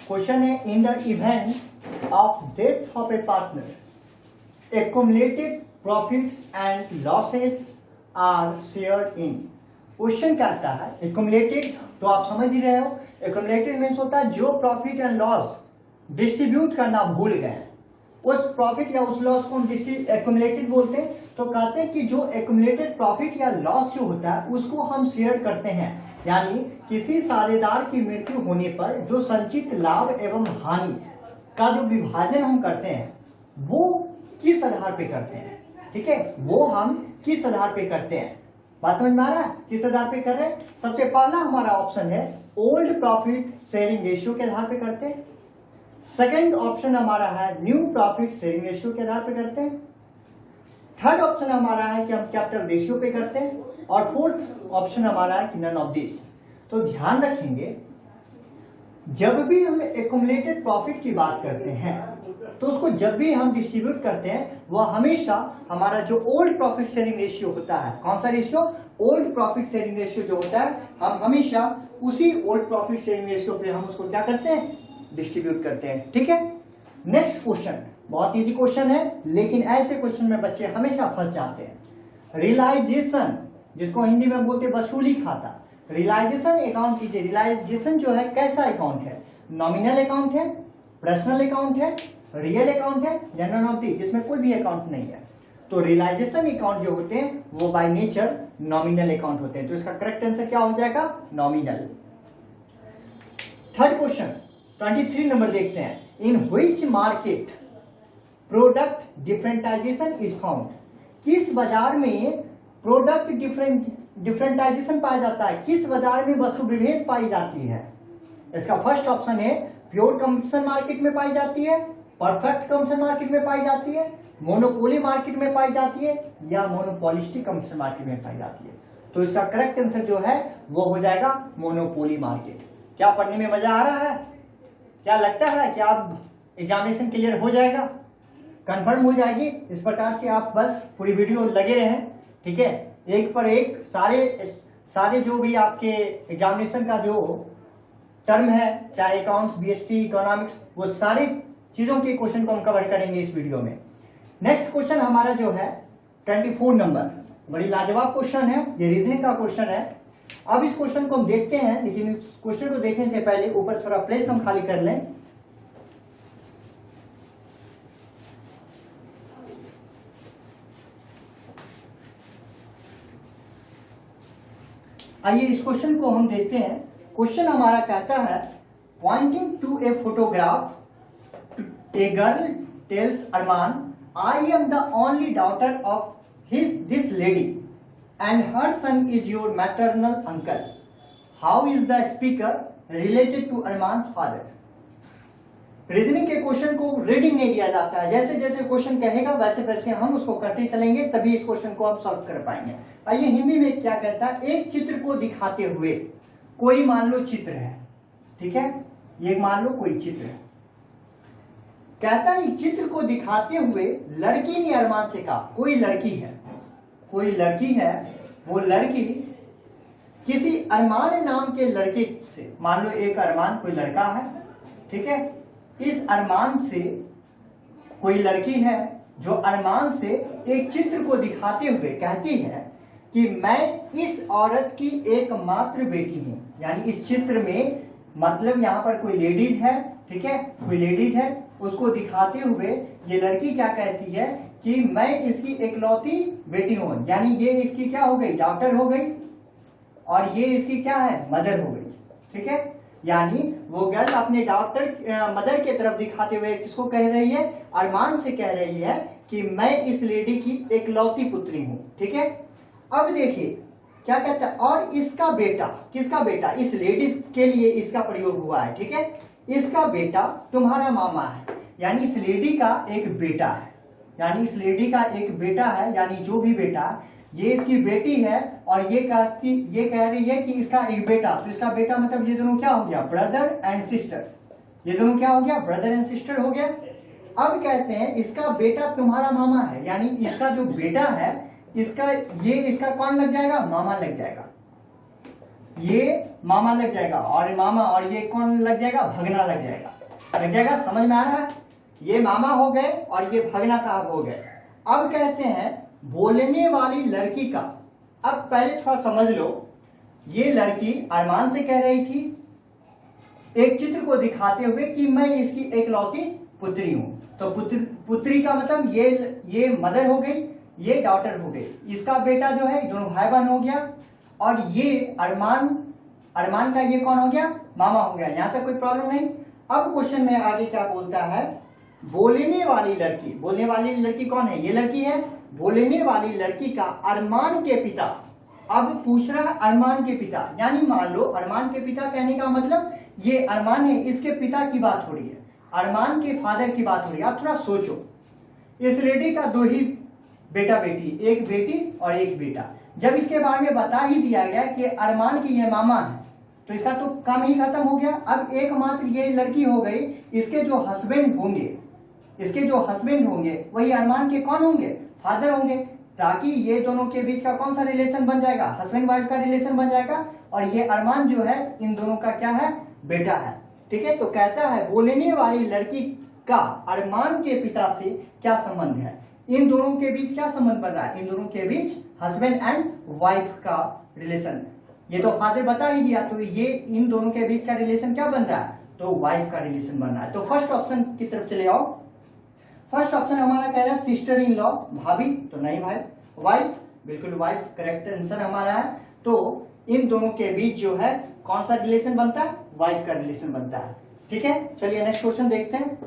S1: क्वेश्चन है, in the event of death of a partner accumulated profits and losses are shared in. Question कहता है एक्युमुलेटेड, तो आप समझ ही रहे हो, एक्युमुलेटेड मीन्स होता है जो प्रॉफिट एंड लॉस डिस्ट्रीब्यूट करना भूल गए, उस प्रॉफिट या उस लॉस को हम एक्युमुलेटेड बोलते हैं। तो कहते हैं कि जो एक्युमुलेटेड प्रॉफिट या लॉस जो होता है उसको हम शेयर करते हैं, यानी किसी साझेदार की मृत्यु होने पर जो संचित लाभ एवं हानि का जो विभाजन हम करते हैं वो किस आधार पे करते हैं? ठीक है, वो हम किस आधार पे करते हैं? बात समझ में आ रहा है? किस आधार पे कर रहे हैं? सबसे पहला हमारा ऑप्शन है ओल्ड प्रॉफिट शेयरिंग रेशियो के आधार पे करते हैं। सेकंड ऑप्शन हमारा है न्यू प्रॉफिट शेयरिंग रेशियो के आधार पे करते हैं। थर्ड ऑप्शन हमारा है कि हम कैपिटल रेशियो पे करते हैं। और फोर्थ ऑप्शन हमारा है कि नन ऑफ दिस। तो ध्यान रखेंगे, जब भी हम एक्युमुलेटेड प्रॉफिट की बात करते हैं तो उसको जब भी हम डिस्ट्रीब्यूट करते हैं वह हमेशा हमारा जो ओल्ड प्रॉफिट शेयरिंग रेशियो होता है, कौन सा ratio? Old profit sharing ratio जो होता है, हम हमेशा उसी ओल्ड प्रॉफिट शेयरिंग रेशियो पे हम उसको क्या करते हैं? डिस्ट्रीब्यूट करते हैं। ठीक है, नेक्स्ट क्वेश्चन बहुत इजी क्वेश्चन है, लेकिन ऐसे क्वेश्चन में बच्चे हमेशा फंस जाते हैं। रियलाइजेशन, जिसको हिंदी में बोलते हैं वसूली खाता, रियलाइजेशन अकाउंट कीजिए। रियलाइजेशन जो है कैसा अकाउंट है? नॉमिनल अकाउंट है, पर्सनल अकाउंट है, रियल अकाउंट है या नन ऑफ दी, जिसमें कोई भी अकाउंट नहीं है। तो रियलाइजेशन अकाउंट जो होते हैं वो बाय नेचर नॉमिनल अकाउंट होते हैं। तो इसका करेक्ट आंसर क्या हो जाएगा? नॉमिनल। थर्ड क्वेश्चन 23 नंबर देखते हैं, in which market product differentiation is found. किस बाजार में प्रोडक्ट डिफरेंटाइजेशन पाया जाता है? किस बाजार में वस्तु विभेद पाई जाती है? इसका फर्स्ट ऑप्शन है प्योर कंपटीशन मार्केट में पाई जाती है, परफेक्ट कंपटीशन मार्केट में पाई जाती है, मोनोपोली मार्केट में पाई जाती है या मोनोपोलिस्टिक कंपटीशन मार्केट में पाई जाती है। तो इसका करेक्ट आंसर जो है वो हो जाएगा मोनोपोली मार्केट। क्या पढ़ने में मजा आ रहा है? क्या लगता है कि आप एग्जामिनेशन क्लियर हो जाएगा, कंफर्म हो जाएगी? इस प्रकार से आप बस पूरी वीडियो लगे रहें। ठीक है, एक पर एक सारे जो भी आपके एग्जामिनेशन का जो टर्म है, चाहे अकाउंट्स, बीएसटी, इकोनॉमिक्स, वो सारी चीजों के क्वेश्चन को हम कवर करेंगे इस वीडियो में। नेक्स्ट क्वेश्चन हमारा जो है 24 नंबर, बड़ी लाजवाब क्वेश्चन है, ये रीजनिंग का क्वेश्चन है। अब इस क्वेश्चन को हम देखते हैं, लेकिन इस क्वेश्चन को देखने से पहले ऊपर थोड़ा प्लेस हम खाली कर लें। आइए इस क्वेश्चन को हम देखते हैं। क्वेश्चन हमारा कहता है, pointing to a photograph, a girl tells Arman, I am the only daughter of this lady and her son is your maternal uncle. How is the speaker related to Arman's father? Reasoning के question को reading नहीं दिया जाता है, जैसे जैसे question कहेगा वैसे वैसे हम उसको करते चलेंगे, तभी इस क्वेश्चन को आप सॉल्व कर पाएंगे। आइए हिंदी में क्या कहता है, एक चित्र को दिखाते हुए, कोई मान लो चित्र है, ठीक है, ये मान लो कोई चित्र है, कहता है चित्र को दिखाते हुए लड़की ने अरमान से कहा, कोई लड़की है, कोई लड़की है, वो लड़की किसी अरमान नाम के लड़के से, मान लो एक अरमान कोई लड़का है, ठीक है, इस अरमान से कोई लड़की है जो अरमान से एक चित्र को दिखाते हुए कहती है कि मैं इस औरत की एकमात्र बेटी हूं। यानी इस चित्र में मतलब यहां पर कोई लेडीज है, ठीक है, कोई लेडीज है, उसको दिखाते हुए ये लड़की क्या कहती है कि मैं इसकी एकलौती बेटी हूं। यानी ये इसकी क्या हो गई, डॉटर हो गई, और ये इसकी क्या है, मदर हो गई, ठीक है। यानी वो गर्ल अपने डॉटर मदर के तरफ दिखाते हुए किसको कह रही है, अरमान से कह रही है कि मैं इस लेडी की एकलौती पुत्री हूं, ठीक है। अब देखिए क्या कहता है, और इसका बेटा, किसका बेटा, इस लेडीज के लिए इसका प्रयोग हुआ है, ठीक है, इसका बेटा तुम्हारा मामा है। यानी इस लेडी का एक बेटा है, यानी इस लेडी का एक बेटा है, यानी जो भी बेटा, ये इसकी बेटी है, और ये कह रही है कि इसका एक बेटा, तो इसका बेटा मतलब ये दोनों क्या हो गया, ब्रदर एंड सिस्टर, ये दोनों क्या हो गया, ब्रदर एंड सिस्टर हो गया। अब कहते हैं इसका बेटा तुम्हारा मामा है, यानी इसका जो बेटा है इसका, ये इसका कौन लग जाएगा, मामा लग जाएगा, ये मामा लग जाएगा, और मामा और ये कौन लग जाएगा, भगना लग जाएगा, लग जाएगा, समझ में आ रहा है। ये मामा हो गए और ये भगना साहब हो गए। अब कहते हैं बोलने वाली लड़की का, अब पहले थोड़ा समझ लो, ये लड़की अरमान से कह रही थी एक चित्र को दिखाते हुए कि मैं इसकी एकलौती पुत्री हूं, तो पुत्री का मतलब ये मदर हो गई, ये डॉटर हो गई, इसका बेटा जो है दोनों भाई बहन हो गया, और ये अरमान का ये कौन हो गया, मामा हो गया। यहां तक कोई प्रॉब्लम नहीं। अब क्वेश्चन में आगे क्या बोलता है, बोलने वाली लड़की, बोलने वाली लड़की कौन है, ये लड़की है, बोलने वाली लड़की का अरमान के पिता, अब पूछ रहा है अरमान के पिता, यानी मान लो अरमान के पिता कहने का मतलब ये अरमान है, इसके पिता की बात हो रही है, अरमान के फादर की बात हो रही है। आप थोड़ा सोचो, इस लेडी का दो ही बेटा बेटी, एक बेटी और एक बेटा, जब इसके बारे में बता ही दिया गया कि अरमान की ये मामा है, तो इसका तो काम ही खत्म हो गया। अब एकमात्र ये लड़की हो गई, इसके जो हस्बैंड होंगे, इसके जो हस्बैंड होंगे वही अरमान के कौन होंगे, फादर होंगे, ताकि ये दोनों के बीच का कौन सा रिलेशन बन जाएगा, हस्बैंड वाइफ का रिलेशन बन जाएगा, और ये अरमान जो है इन दोनों का क्या है, बेटा है, ठीक है। तो कहता है बोलने वाली लड़की का अरमान के पिता से क्या संबंध है, इन दोनों के बीच क्या संबंध बन रहा है, इन दोनों के बीच हस्बैंड एंड वाइफ का रिलेशन, ये तो फादर बता ही दिया, तो ये इन दोनों के बीच का रिलेशन क्या बन रहा है, तो वाइफ का रिलेशन बन रहा है। तो फर्स्ट ऑप्शन की तरफ चले आओ। फर्स्ट ऑप्शन हमारा कह रहा है सिस्टर इन लॉ, भाभी, तो नहीं भाई, वाइफ, बिल्कुल वाइफ करेक्ट आंसर हमारा है। तो इन दोनों के बीच जो है कौन सा रिलेशन बनता है, वाइफ का रिलेशन बनता है, ठीक है। चलिए नेक्स्ट क्वेश्चन देखते हैं।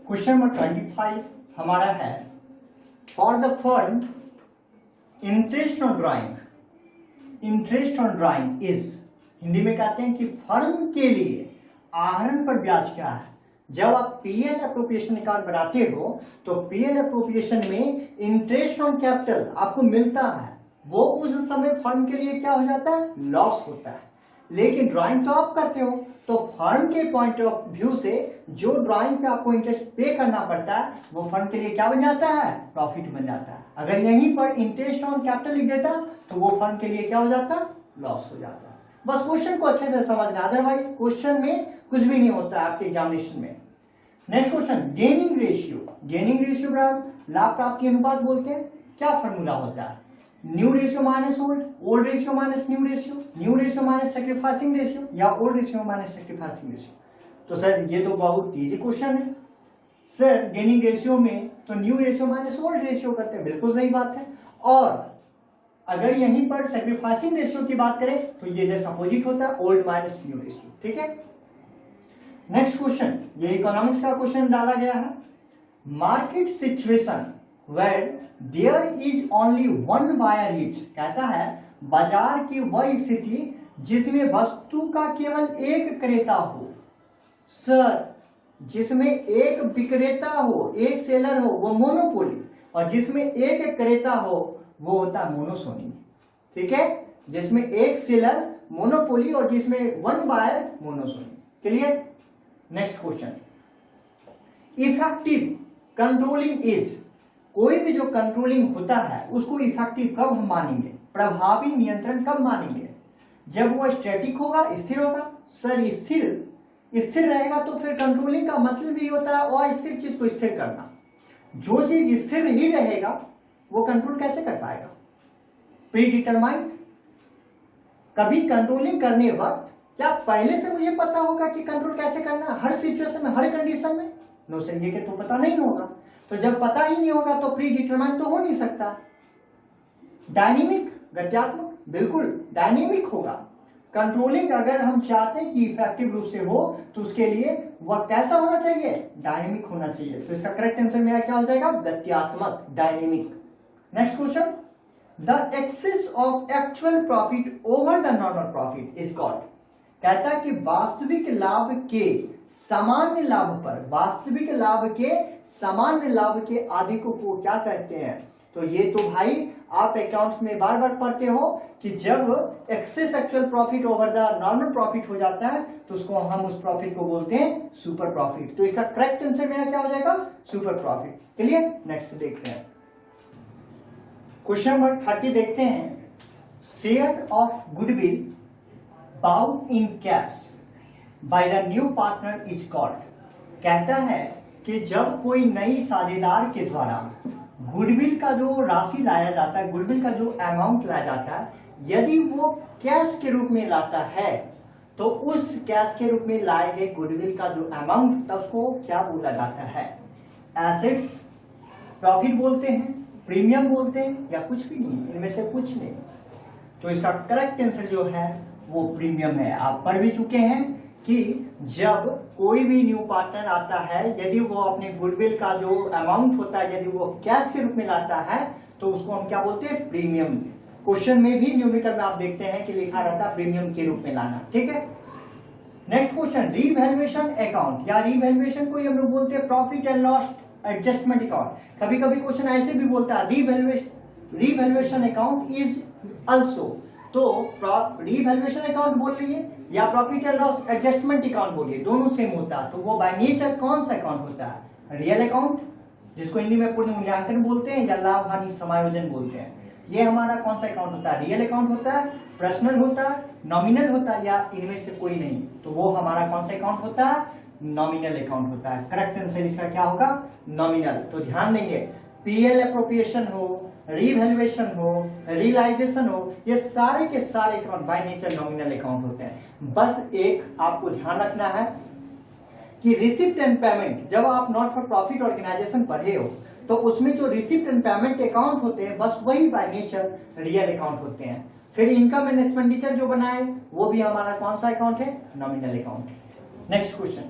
S1: क्वेश्चन नंबर 25 हमारा है, for the firm interest on drawing, interest on drawing is, Hindi में कहते हैं कि फर्म के लिए आहरण पर ब्याज क्या है। जब आप पीएल एप्रोप्रिएशन अकाउंट बनाते हो तो पीएल एप्रोप्रिएशन में इंटरेस्ट ऑन कैपिटल आपको मिलता है, वो उस समय फर्म के लिए क्या हो जाता है, लॉस होता है। लेकिन ड्राइंग तो आप करते हो, तो फर्म के पॉइंट ऑफ व्यू से जो ड्राइंग पे आपको इंटरेस्ट पे करना पड़ता है वो फर्म के लिए क्या बन जाता है, प्रॉफिट बन जाता है। अगर यहीं पर इंटरेस्ट ऑन कैपिटल लिख देता तो वो फर्म के लिए क्या हो जाता, लॉस हो जाता। बस क्वेश्चन को अच्छे से समझना, अदरवाइज क्वेश्चन में कुछ भी नहीं होता है आपके एग्जामिनेशन में। Next question, gaining ratio, gaining ratio बराबर लाभ प्राप्ति अनुपात बोलते हैं, क्या फॉर्मूला होता है। New ratio minus old, old ratio minus new ratio minus sacrificing ratio, या old ratio minus sacrificing ratio. तो सर ये तो बहुत इजी क्वेश्चन है सर, गेनिंग रेशियो में तो new ratio minus old ratio करते हैं, बिल्कुल सही बात है। और अगर यहीं पर सैक्रिफाइसिंग रेशियो की बात करें तो ये जैसा अपोजिट होता है, ओल्ड माइनस न्यू रेशियो, ठीक है। नेक्स्ट क्वेश्चन, ये इकोनॉमिक्स का क्वेश्चन डाला गया है। Market situation where there is only one buyer each, कहता है बाजार की वह स्थिति जिसमें वस्तु का केवल एक क्रेता हो। सर जिसमें एक विक्रेता हो, एक सेलर हो, वो मोनोपोली, और जिसमें एक क्रेता हो वो होता है मोनोसोनी, ठीक है। जिसमें एक सेलर मोनोपोली और जिसमें one buyer monopsony, clear. Next question, effective controlling is, कोई भी जो कंट्रोलिंग होता है उसको इफेक्टिव कब हम मानेंगे, प्रभावी नियंत्रण कब मानेंगे, जब वो स्टैटिक होगा, स्थिर होगा। सर स्थिर रहेगा तो फिर कंट्रोलिंग का मतलब ही होता है अस्थिर चीज को स्थिर करना। जो चीज स्थिर ही रहेगा वो कंट्रोल कैसे कर पाएगा, प्री डिटरमाइंड। कभी कंट्रोलिंग करने वक्त क्या पहले से मुझे पता होगा कि कंट्रोल कैसे करना है, हर सिचुएशन में, हर कंडीशन में? नो सर, ये तो पता नहीं होगा। तो जब पता ही नहीं होगा तो प्री डिटरमाइंड तो हो नहीं सकता। डायनेमिक, गत्यात्मक, बिल्कुल डायनेमिक होगा। कंट्रोलिंग अगर हम चाहते हैं कि इफेक्टिव रूप से हो तो उसके लिए वह कैसा होना चाहिए, डायनेमिक होना चाहिए। तो इसका करेक्ट आंसर मेरा क्या हो जाएगा, गत्यात्मक, dynamic. Next question, the excess of actual profit over the normal profit is called, कहता है कि वास्तविक लाभ के सामान्य लाभ पर, वास्तविक लाभ के सामान्य लाभ के आदि को क्या कहते हैं। तो ये तो भाई आप अकाउंट्स में बार बार पढ़ते हो कि जब excess actual profit over the normal profit हो जाता है तो उसको हम उस प्रॉफिट को बोलते हैं सुपर प्रॉफिट। तो इसका करेक्ट आंसर मेरा क्या हो जाएगा, सुपर प्रॉफिट। क्लियर। नेक्स्ट देखते हैं क्वेश्चन नंबर 30 देखते हैं। Share of goodwill bound in cash by the new partner is called, कहता है कि जब कोई नई साझेदार के द्वारा गुडविल का जो राशि लाया जाता है, गुडविल का जो अमाउंट लाया जाता है, यदि वो कैश के रूप में लाता है तो उस कैश के रूप में लाए गए गुडविल का जो अमाउंट था उसको क्या बोला जाता है, एसेट्स, प्रॉफिट बोलते हैं, प्रीमियम बोलते हैं, या कुछ भी नहीं, इनमें से कुछ नहीं। तो इसका करेक्ट आंसर जो है वो प्रीमियम है। आप पढ़ भी चुके हैं कि जब कोई भी न्यू पार्टनर आता है, यदि वो अपने गुडविल का जो अमाउंट होता है यदि वो कैश के रूप में लाता है तो उसको हम क्या बोलते हैं, प्रीमियम। क्वेश्चन में भी न्यूमेरिकल में आप देखते हैं कि लिखा रहता है प्रीमियम के रूप में लाना, ठीक है। नेक्स्ट क्वेश्चन, रीवैल्यूएशन अकाउंट या रीवैल्यूएशन को हम लोग बोलते हैं profit and loss adjustment account. कभी कभी क्वेश्चन ऐसे भी बोलता है रीवैल्यूएशन अकाउंट इज आल्सो, तो रीवैल्यूएशन अकाउंट बोल रही है या profit and loss adjustment account बोलिए, दोनों सेम होता है। तो वो बाय नेचर कौन सा अकाउंट होता है, रियल अकाउंट, जिसको हिंदी में पूर्ण मूल्यांकन बोलते हैं, या लाभ हानि समायोजन बोलते हैं। ये हमारा कौन सा अकाउंट होता है, रियल अकाउंट होता है, पर्सनल होता है, नॉमिनल होता है, या इनमें से कोई नहीं। तो वो हमारा कौन सा अकाउंट होता है, नॉमिनल अकाउंट होता है। करेक्ट आंसर इसका क्या होगा, नॉमिनल। तो ध्यान देंगे, पीएल एप्रोप्रिएशन हो, रिवैल्यूएशन हो, रियलाइजेशन हो, ये सारे के सारे account by nature nominal account होते हैं। बस एक आपको ध्यान रखना है कि रिसिप्ट एंड पेमेंट, जब आप नॉट फॉर प्रॉफिट ऑर्गेनाइजेशन पढ़े हो तो उसमें जो रिसिप्ट एंड पेमेंट अकाउंट होते हैं बस वही बाय नेचर रियल अकाउंट होते हैं। फिर इनकम एंड एक्सपेंडिचर जो बनाए वो भी हमारा कौन सा अकाउंट है, nominal account. Next question,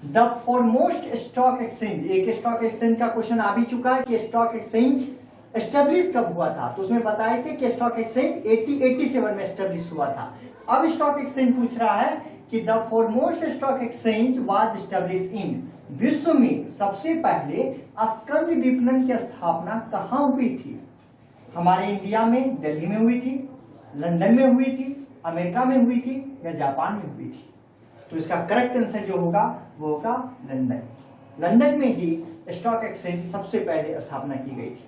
S1: the foremost stock exchange, एक स्टॉक एक्सचेंज का क्वेश्चन आ भी चुका है कि स्टॉक एक्सचेंज एस्टेब्लिश कब हुआ था। तो उसमें बताए थे कि स्टॉक एक्सचेंज 1887 में एस्टेब्लिश हुआ था। अब स्टॉक एक्सचेंज पूछ रहा है कि the foremost stock exchange was establish in, विश्व में सबसे पहले स्कंद विपणन की स्थापना कहाँ हुई थी। हमारे इंडिया में दिल्ली में हुई थी, लंदन में हुई थी, अमेरिका में हुई थी, या जापान में हुई थी। तो इसका करेक्ट आंसर जो होगा वो होगा लंदन। लंदन में ही स्टॉक एक्सचेंज सबसे पहले स्थापना की गई थी।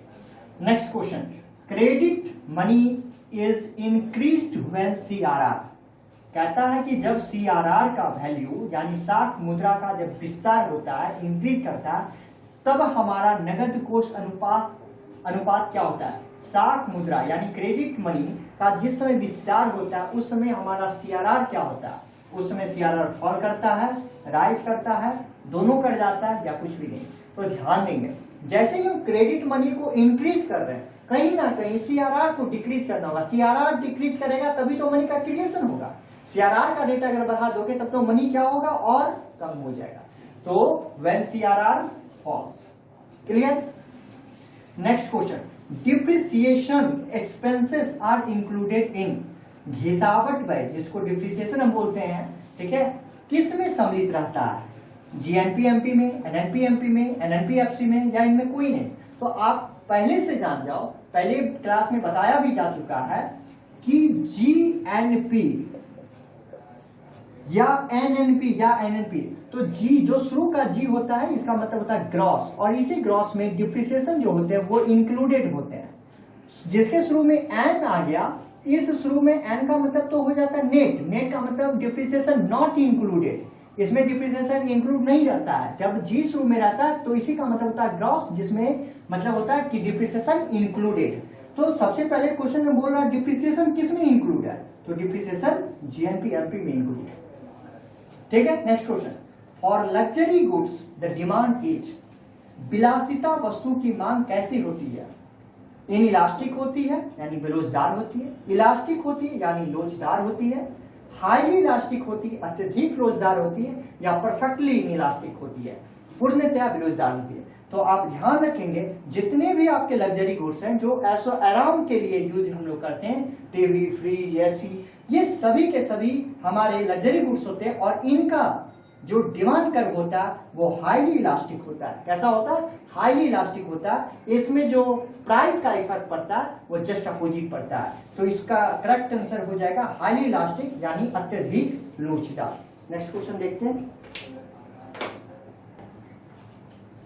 S1: Next question, credit money is increased when CRR, कहता है कि जब सीआरआर का वैल्यू यानी साख मुद्रा का जब विस्तार होता है, इंक्रीज करता है, तब हमारा नगद कोष अनुपात अनुपात क्या होता है? साख मुद्रा यानी क्रेडिट मनी का जिस समय विस्तार होता है उस समय हमारा सीआरआर क्या होता है? उस समय सीआरआर फॉल करता है, राइज करता है, दोनों कर जाता है या कुछ भी नहीं। तो ध्यान देंगे जैसे ही हम क्रेडिट मनी को इंक्रीज कर रहे हैं कहीं ना कहीं सीआरआर को डिक्रीज करना होगा। सीआरआर डिक्रीज करेगा तभी तो मनी का क्रिएशन होगा। सीआरआर का रेट अगर बढ़ा दोगे तब तो मनी क्या होगा? और कम हो जाएगा। तो when CRR falls. Clear? Next question, depreciation expenses are included in, घिसावट व्यय जिसको डिप्रिसिएशन हम बोलते हैं, ठीक है, किस में सम्मिलित रहता है? जीएनपीएमपी में, एनएनपीएमपी में, एनएनपीएफसी में, या इनमें कोई नहीं? तो आप पहले से जान जाओ, पहले क्लास में बताया भी जा चुका है कि जीएनपी या एनएनपी या एनएनपी, तो जी जो शुरू का जी होता है इसका मतलब होता है ग्रॉस, और इसी ग्रॉस में डिप्रिसिएशन जो होते हैं वो इंक्लूडेड होते हैं। जिसके शुरू में एन आ गया, इस शुरू में एन का मतलब तो हो जाता है नेट। नेट का मतलब डिप्रिसिएशन नॉट इंक्लूडेड, इसमें डिप्रिसिएशन इंक्लूड नहीं रहता है। जब जी शुरू में रहता है तो इसी का मतलब होता है ग्रॉस, जिसमें मतलब होता है कि डिप्रिसिएशन इंक्लूडेड। तो सबसे पहले क्वेश्चन में बोल रहा है डिप्रिसिएशन किस में इंक्लूड है? तो डिप्रिसिएशन जीएनपीएमपी में इंक्लूड है। ठीक है, next question, for luxury goods the demand is, विलासिता वस्तु की मांग कैसी होती है? इन इलास्टिक होती है यानी बेलोचदार होती है, इलास्टिक होती है यानी लोचदार होती है, हाईली इलास्टिक होती है अत्यधिक लोचदार होती है, या परफेक्टली इन इलास्टिक होती है पूर्णतया बेलोचदार होती है। तो आप ध्यान रखेंगे जितने भी आपके लग्जरी गुड्स हैं जो ऐसो आराम के लिए यूज हम लोग करते हैं, टीवी, फ्रिज, एसी, ये सभी के सभी हमारे लग्जरी गुड्स होते हैं, और इनका जो डिमांड कर्व होता है वो हाईली इलास्टिक होता है। कैसा होता है? हाईली इलास्टिक होता है। इसमें जो प्राइस का इफेक्ट पड़ता है वो जस्ट अपोजिट पड़ता है। तो इसका करेक्ट आंसर हो जाएगा हाईली इलास्टिक यानी अत्यधिक लोचदार। नेक्स्ट क्वेश्चन देखते हैं,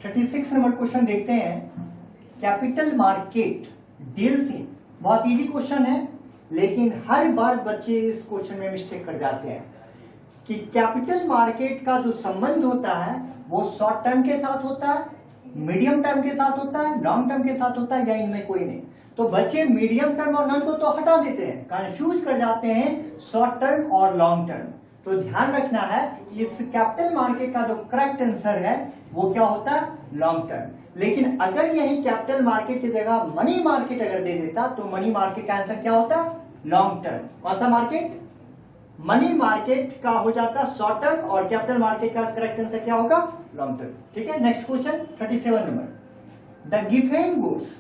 S1: 36 नंबर क्वेश्चन देखते हैं, कैपिटल मार्केट डील्स इन, बहुत इजी क्वेश्चन है लेकिन हर बार बच्चे इस क्वेश्चन में मिस्टेक कर जाते हैं कि कैपिटल मार्केट का जो संबंध होता है वो शॉर्ट टर्म के साथ होता है, मीडियम टर्म के साथ होता है, लॉन्ग टर्म के साथ होता है, या इनमें कोई नहीं। तो बच्चे मीडियम टर्म और लॉन्ग को तो हटा देते हैं, कंफ्यूज कर जाते हैं शॉर्ट टर्म और लॉन्ग टर्म। तो ध्यान रखना है इस कैपिटल मार्केट का जो करेक्ट आंसर है वो क्या होता है? Long term. लेकिन अगर यही कैपिटल मार्केट की जगह मनी मार्केट अगर दे देता तो मनी मार्केट का आंसर क्या होता? Long term. कौन सा मार्केट? मनी मार्केट का हो जाता शॉर्ट टर्म, और कैपिटल मार्केट का करेक्ट आंसर क्या होगा? Long term. ठीक है, next question 37 number, the Giffen goods,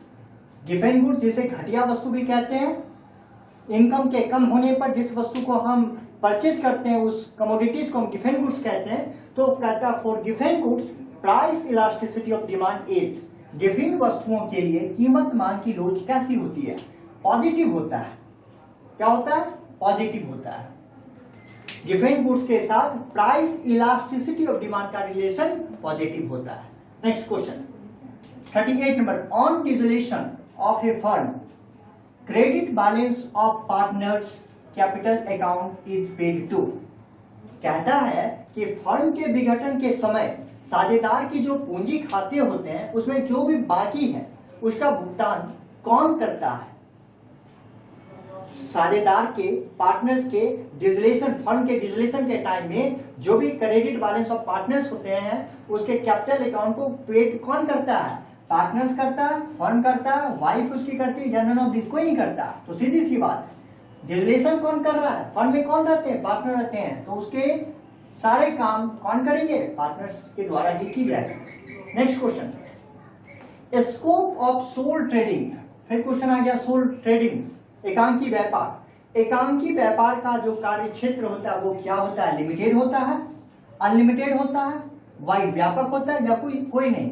S1: Giffen goods जिसे घटिया वस्तु भी कहते हैं, इनकम के कम होने पर जिस वस्तु को हम परचेज करते हैं उस कमोडिटीज को हम गिफेन गुड्स कहते हैं। तो कहता है for Giffen goods price elasticity of demand is, Giffen वस्तुओं के लिए कीमत मांग की लोच कैसी होती है? पॉजिटिव होता है। क्या होता है? पॉजिटिव होता है। गिफेन गुड्स के साथ प्राइस इलास्टिसिटी ऑफ डिमांड का रिलेशन पॉजिटिव होता है। Next question 38 number, on dissolution of a firm credit balance of partners capital account is paid to, कहता है कि फर्म के विघटन के समय साझेदार की जो पूंजी खाते होते हैं उसमें जो भी बाकी है उसका भुगतान कौन करता है? साझेदार के, पार्टनर्स के डिसोल्यूशन, फर्म के डिसोल्यूशन के टाइम में जो भी क्रेडिट बैलेंस ऑफ पार्टनर्स होते हैं उसके कैपिटल अकाउंट को पेड कौन करता है? पार्टनर्स करता है, फर्म करता है, वाइफ उसकी करती है, या नन ऑफ दिस, कोई नहीं करता। तो सीधी सी बात, डिसोल्यूशन कौन कर रहा है? फर्म में कौन रहते हैं? पार्टनर रहते हैं। तो उसके सारे काम कौन करेंगे? पार्टनर्स के द्वारा ही की जाएगी। Next question, scope of sole trading, फिर क्वेश्चन आ गया सोल ट्रेडिंग, एकांकी व्यापार। एकांकी व्यापार का जो कार्य क्षेत्र होता है वो क्या होता है? लिमिटेड होता है, अनलिमिटेड होता है, वाइड व्यापक होता है, या कोई नहीं।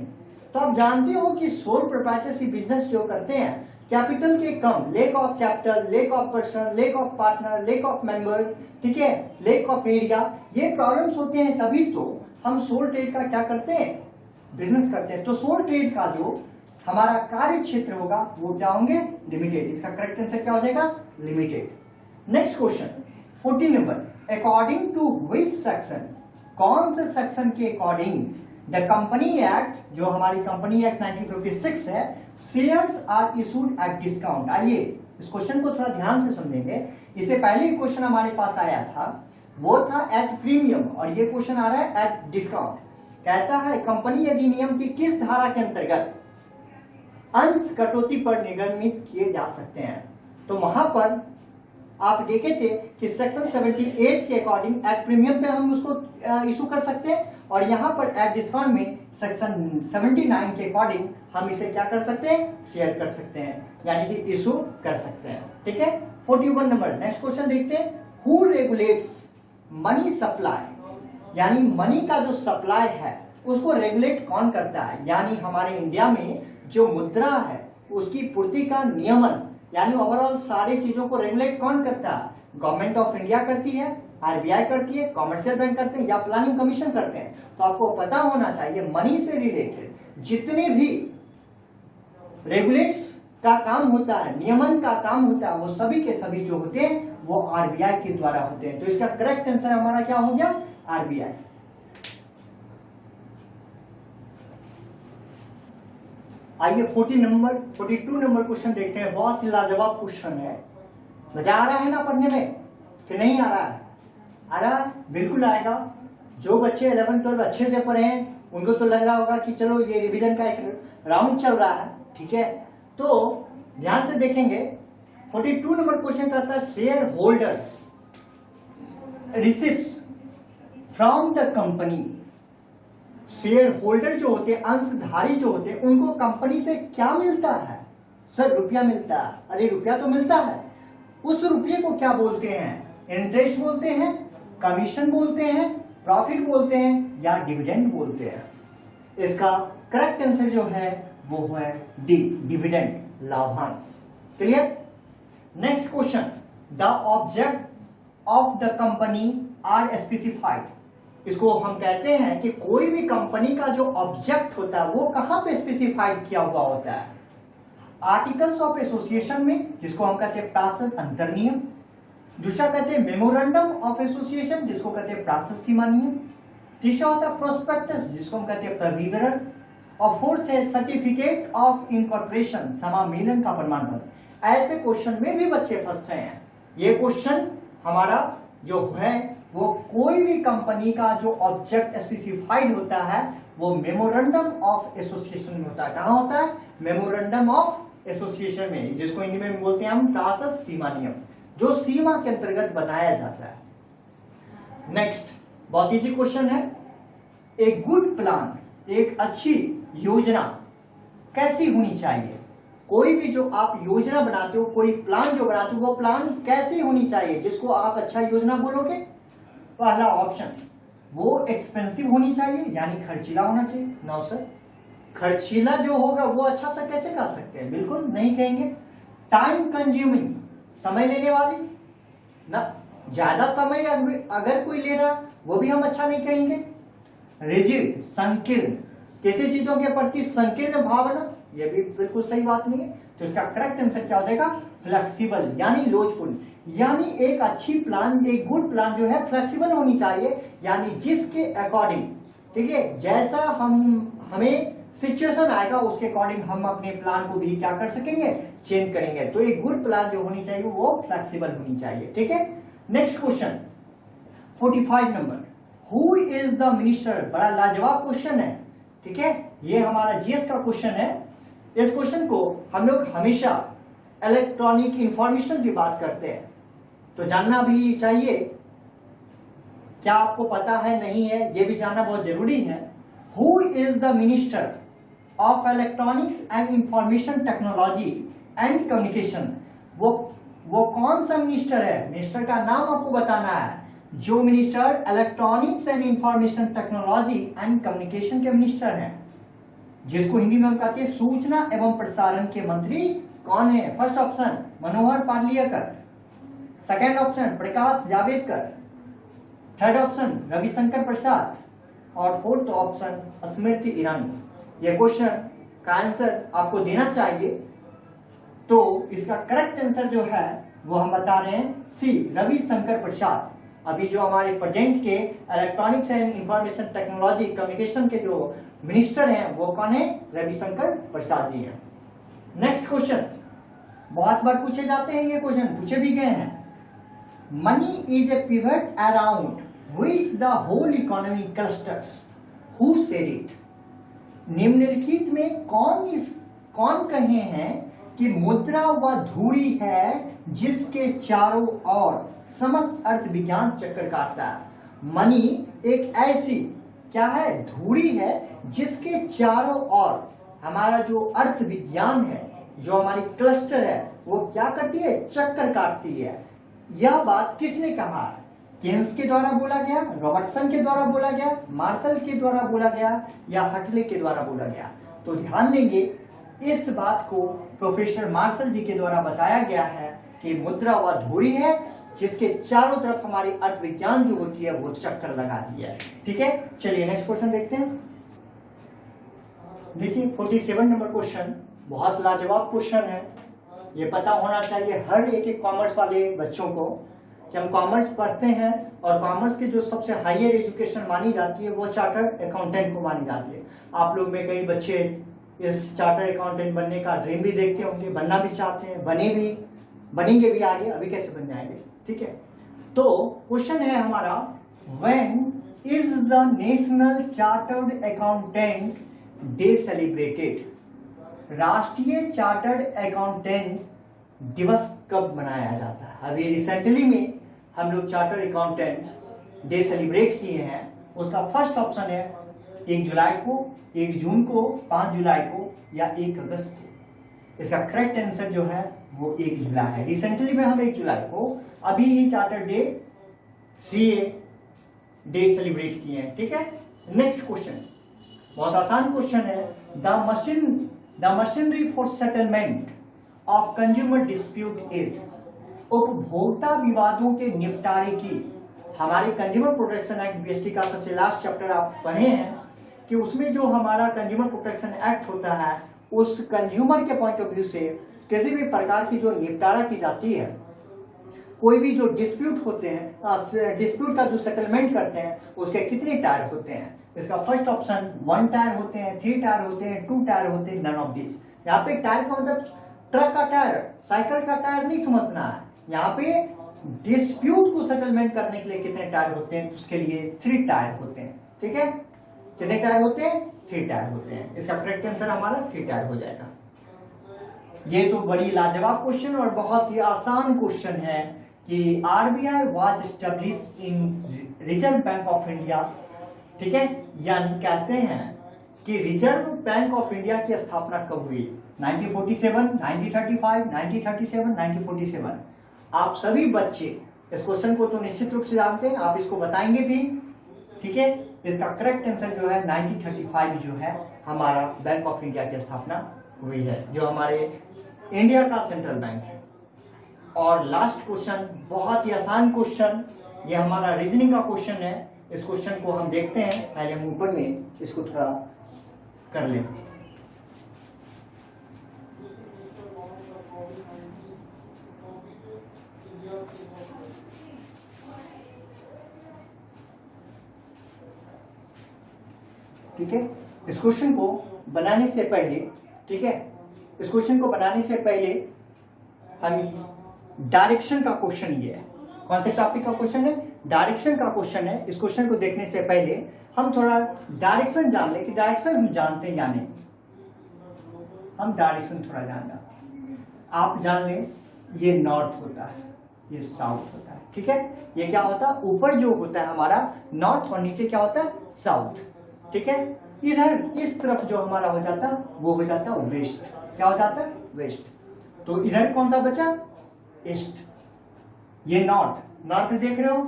S1: तो आप जानते हो कि सोल प्रोप्राइटरशिप बिजनेस जो करते हैं, कैपिटल के कम, lack of capital, lack of person, lack of partner, lack of member, ठीक है, लेक ऑफ एरिया, ये प्रॉब्लम्स होते हैं, तभी तो हम सोल ट्रेड का क्या करते हैं? बिजनेस करते हैं। तो सोल ट्रेड का जो हमारा कार्य क्षेत्र होगा वो क्या होंगे? लिमिटेड। इसका करेक्ट आंसर क्या हो जाएगा? Limited. Next question 14 number, according to which section, कौन से सेक्शन के अकॉर्डिंग द कंपनी एक्ट, जो हमारी कंपनी एक्ट 1956 है, shares are issued at discount. आइए इस क्वेश्चन को थोड़ा ध्यान से समझेंगे। इससे पहले एक क्वेश्चन हमारे पास आया था, वो था एट प्रीमियम, और ये क्वेश्चन आ रहा है एट डिस्काउंट। कहता है कंपनी अधिनियम की किस धारा के अंतर्गत अंश कटौती पर निगमित किए जा सकते हैं। तो वहां पर आप देखे थे कि सेक्शन 78 के अकॉर्डिंग एट प्रीमियम पे हम उसको इशू कर सकते हैं, और यहां पर एट डिस्काउंट में सेक्शन 79 के अकॉर्डिंग हम इसे क्या कर सकते हैं, शेयर कर सकते हैं, यानी कि इशू कर सकते हैं। ठीक है, 41 नंबर नेक्स्ट क्वेश्चन देखते हैं। हु रेगुलेट्स मनी सप्लाई, यानी मनी का जो सप्लाई है उसको रेगुलेट कौन करता है, यानी हमारे इंडिया में जो मुद्रा है उसकी पूर्ति का नियमन, यानी ओवरऑल सारी चीजों को रेगुलेट कौन करता है, गवर्नमेंट ऑफ इंडिया करती है, आरबीआई करती है, कॉमर्शियल बैंक करते हैं, या प्लानिंग कमीशन करते हैं। तो आपको पता होना चाहिए मनी से रिलेटेड जितने भी रेगुलेट्स का काम होता है, नियमन का काम होता है, वो सभी के सभी जो होते हैं वो आरबीआई के द्वारा होते हैं। तो इसका करेक्ट आंसर हमारा क्या हो गया, आरबीआई। आइए 42 नंबर क्वेश्चन देखते हैं। बहुत ही लाजवाब क्वेश्चन है। मजा आ रहा है ना पढ़ने में कि नहीं आ रहा है? आ रहा है, बिल्कुल आएगा। जो बच्चे 11 12 अच्छे से पढ़े हैं उनको तो लग रहा होगा कि चलो ये रिवीजन का एक राउंड चल रहा है। ठीक है, तो ध्यान से देखेंगे। 42 नंबर क्वेश्चन करता है share holders receives from the company. Share holder जो होते हैं, अंशधारी जो होते हैं, उनको कंपनी से क्या मिलता है? सर रुपया मिलता है। अरे रुपया तो मिलता है, उस रुपये को क्या बोलते हैं? इंटरेस्ट बोलते हैं, कमीशन बोलते हैं, प्रॉफिट बोलते हैं, या डिविडेंड बोलते हैं? इसका करेक्ट आंसर जो है वो है डी, डिविडेंड, लाभांश। Clear? Next question, the object of the company are specified. इसको हम कहते हैं कि कोई भी कंपनी का जो ऑब्जेक्ट होता है वो कहां पे स्पेसिफाइड किया हुआ होता है? आर्टिकल्स ऑफ एसोसिएशन में, जिसको हम कहते हैं प्रासद अंतर्नियम। दूसरा कहते हैं मेमोरेंडम ऑफ एसोसिएशन, जिसको कहते हैं प्रासद सीमा नियम। तीसरा होता है प्रोस्पेक्टस, जिसको हम कहते हैं प्रविवरण। और फोर्थ है सर्टिफिकेट ऑफ इनकॉर्पोरेशन, समामेलन का प्रमाण पत्र। ऐसे क्वेश्चन में भी बच्चे फंसते हैं। ये क्वेश्चन हमारा जो है वो कोई भी कंपनी का जो ऑब्जेक्ट स्पेसिफाइड होता है वो मेमोरेंडम ऑफ एसोसिएशन में होता है। कहां होता है? मेमोरेंडम ऑफ एसोसिएशन में, जिसको हिंदी में बोलते हैं हम प्रासद सीमा नियम, जो सीमा के अंतर्गत बनाया जाता है। नेक्स्ट बहुत इजी क्वेश्चन है। ए गुड प्लान, एक अच्छी योजना कैसी होनी चाहिए? कोई भी जो आप योजना बनाते हो, कोई प्लान जो बनाते हो, वो प्लान कैसी होनी चाहिए जिसको आप अच्छा योजना बोलोगे? पहला ऑप्शन, वो एक्सपेंसिव होनी चाहिए, यानी खर्चीला होना चाहिए। नो सर, खर्चीला जो होगा वो अच्छा सा कैसे कर सकते हैं? बिल्कुल नहीं कहेंगे। टाइम कंज्यूमिंग, समय लेने वाली ना, ज्यादा समय अगर कोई ले रहा वो भी हम अच्छा नहीं कहेंगे। रिजिड, संकीर्ण, किसी चीजों के प्रति संकीर्ण भावना, ये भी बिल्कुल सही बात नहीं है। तो इसका करेक्ट आंसर क्या हो जाएगा? फ्लेक्सिबल, यानी लोचपूर्ण। यानी एक अच्छी प्लान, एक गुड प्लान जो है फ्लेक्सिबल होनी चाहिए, यानी जिसके अकॉर्डिंग, ठीक है, जैसा हमें सिचुएशन आएगा उसके अकॉर्डिंग हम अपने प्लान को भी क्या कर सकेंगे? चेंज करेंगे। तो एक गुड प्लान जो होनी चाहिए वो फ्लेक्सिबल होनी चाहिए। ठीक है, next question 45 number, who is the minister. बड़ा लाजवाब क्वेश्चन है। ठीक है, ये हमारा जीएस का क्वेश्चन है। इस क्वेश्चन को हम लोग हमेशा इलेक्ट्रॉनिक इंफॉर्मेशन की बात करते हैं, तो जानना भी चाहिए। क्या आपको पता है नहीं है, ये भी जानना बहुत जरूरी है। Who is the minister of electronics and information technology and communication. वो कौन सा मिनिस्टर है? मिनिस्टर का नाम आपको बताना है। जो minister electronics and information technology and communication के मिनिस्टर हैं, जिसको हिंदी में हम कहते हैं सूचना एवं प्रसारण के मंत्री, कौन है? फर्स्ट ऑप्शन मनोहर पार्लियकर, second option Prakash Javadekar, third option Ravishankar प्रसाद, और फोर्थ ऑप्शन स्मृति ईरानी। ये क्वेश्चन का आंसर आपको देना चाहिए। तो इसका करेक्ट आंसर जो है वो हम बता रहे हैं सी, रविशंकर प्रसाद। अभी जो हमारे प्रेजेंट के electronics and information technology communication के जो मिनिस्टर हैं वो कौन है? रविशंकर प्रसाद जी हैं। नेक्स्ट क्वेश्चन, बहुत बार पूछे जाते हैं ये क्वेश्चन, पूछे भी गए हैं। Money is a pivot around which the whole economy clusters, who said it? निम्नलिखित में कौन कहे हैं कि मुद्रा वह धुरी है जिसके चारों ओर समस्त अर्थ विज्ञान चक्कर काटता है। मनी एक ऐसी क्या है? धुरी है जिसके चारों ओर हमारा जो अर्थ विज्ञान है, जो हमारी क्लस्टर है, वो क्या करती है? चक्कर काटती है। यह बात किसने कहा? केन्स के द्वारा बोला गया, रॉबर्टसन के द्वारा बोला गया, मार्शल के द्वारा बोला गया, या हटले के द्वारा बोला गया? तो ध्यान देंगे, इस बात को प्रोफेसर मार्शल जी के द्वारा बताया गया है कि मुद्रा वह धुरी है जिसके चारों तरफ हमारी अर्थ विज्ञान जो होती है वो चक्कर लगाती है। ठीक है, चलिए नेक्स्ट क्वेश्चन देखते हैं। देखिए 47 नंबर क्वेश्चन बहुत लाजवाब क्वेश्चन है। ये पता होना चाहिए हर एक कॉमर्स वाले बच्चों को कि हम कॉमर्स पढ़ते हैं और कॉमर्स की जो सबसे हाईयर एजुकेशन मानी जाती है वो चार्टर्ड अकाउंटेंट को मानी जाती है। आप लोग में कई बच्चे इस चार्टर्ड अकाउंटेंट बनने का ड्रीम भी देखते होंगे, बनना भी चाहते हैं, बनेंगे भी आगे, अभी कैसे बन जाएंगे। ठीक है, तो क्वेश्चन है हमारा, when is the national chartered accountant day celebrated? राष्ट्रीय चार्टर्ड अकाउंटेंट दिवस कब मनाया जाता है? अभी रिसेंटली में हम लोग चार्टर्ड अकाउंटेंट डे सेलिब्रेट किए हैं। उसका फर्स्ट ऑप्शन है 1 जुलाई को, 1 जून को, 5 जुलाई को, या 1 अगस्त को। इसका करेक्ट आंसर जो है वो 1 जुलाई है। रिसेंटली में हम 1 जुलाई को अभी ही chartered day CA day celebrate किए हैं। ठीक है, नेक्स्ट क्वेश्चन बहुत आसान क्वेश्चन है। The machinery for settlement of consumer dispute is? उपभोक्ता विवादों के निपटारे की हमारे कंज्यूमर प्रोटेक्शन एक्ट बीएसटी का सबसे लास्ट चैप्टर आप पढ़े हैं कि उसमें जो हमारा कंज्यूमर प्रोटेक्शन एक्ट होता है उस कंज्यूमर के पॉइंट ऑफ व्यू से किसी भी प्रकार की जो निपटारा की जाती है, कोई भी जो डिस्प्यूट होते हैं, डिस्प्यूट का जो सेटलमेंट करते हैं, उसके कितने टायर होते हैं? इसका फर्स्ट ऑप्शन 1 टायर होते हैं, 3 टायर होते हैं, 2 टायर होते हैं, नन ऑफ दिस। यहाँ पे टायर का मतलब ट्रक का टायर, साइकिल का टायर नहीं समझना है। यहाँ पे डिस्प्यूट को सेटलमेंट करने के लिए कितने टायर होते हैं? उसके लिए 3 टायर होते हैं। ठीक है, कितने टायर होते हैं? 3 टायर होते हैं। इसका करेक्ट आंसर हमारा 3 टायर हो जाएगा। ये तो बड़ी लाजवाब क्वेश्चन और बहुत ही आसान क्वेश्चन है कि RBI was established in reserve bank of India. ठीक है, यानी कहते हैं कि रिजर्व बैंक ऑफ इंडिया की स्थापना कब हुई? 1947, 1935, 1937, 1947। आप सभी बच्चे इस क्वेश्चन को तो निश्चित रूप से जानते हैं, आप इसको बताएंगे भी। ठीक है, इसका करेक्ट आंसर जो है 1935 जो है हमारा बैंक ऑफ इंडिया की स्थापना हुई है, जो हमारे इंडिया का सेंट्रल बैंक है। और लास्ट क्वेश्चन बहुत ही आसान क्वेश्चन, ये हमारा रीजनिंग का क्वेश्चन है। इस क्वेश्चन को हम देखते हैं, पहले हम ऊपर में इसको थोड़ा कर लें। ठीक है, इस क्वेश्चन को बनाने से पहले, ठीक है, इस क्वेश्चन को बनाने से पहले हम डायरेक्शन का क्वेश्चन ये है। कौन से टॉपिक का क्वेश्चन है? डायरेक्शन का क्वेश्चन है। इस क्वेश्चन को देखने से पहले हम थोड़ा डायरेक्शन जान ले कि डायरेक्शन हम जानते हैं या नहीं। हम डायरेक्शन थोड़ा जान जाते हैं। आप जान ले, ये नॉर्थ होता है, ये साउथ होता है। ठीक है, ये क्या होता है? ऊपर जो होता है हमारा नॉर्थ और नीचे क्या होता है? साउथ। ठीक है, इधर इस तरफ जो हमारा हो जाता है वो हो जाता है वेस्ट। क्या हो जाता है? वेस्ट। तो इधर कौन सा बचा? ईस्ट। ये नॉर्थ, नॉर्थ देख रहे हो?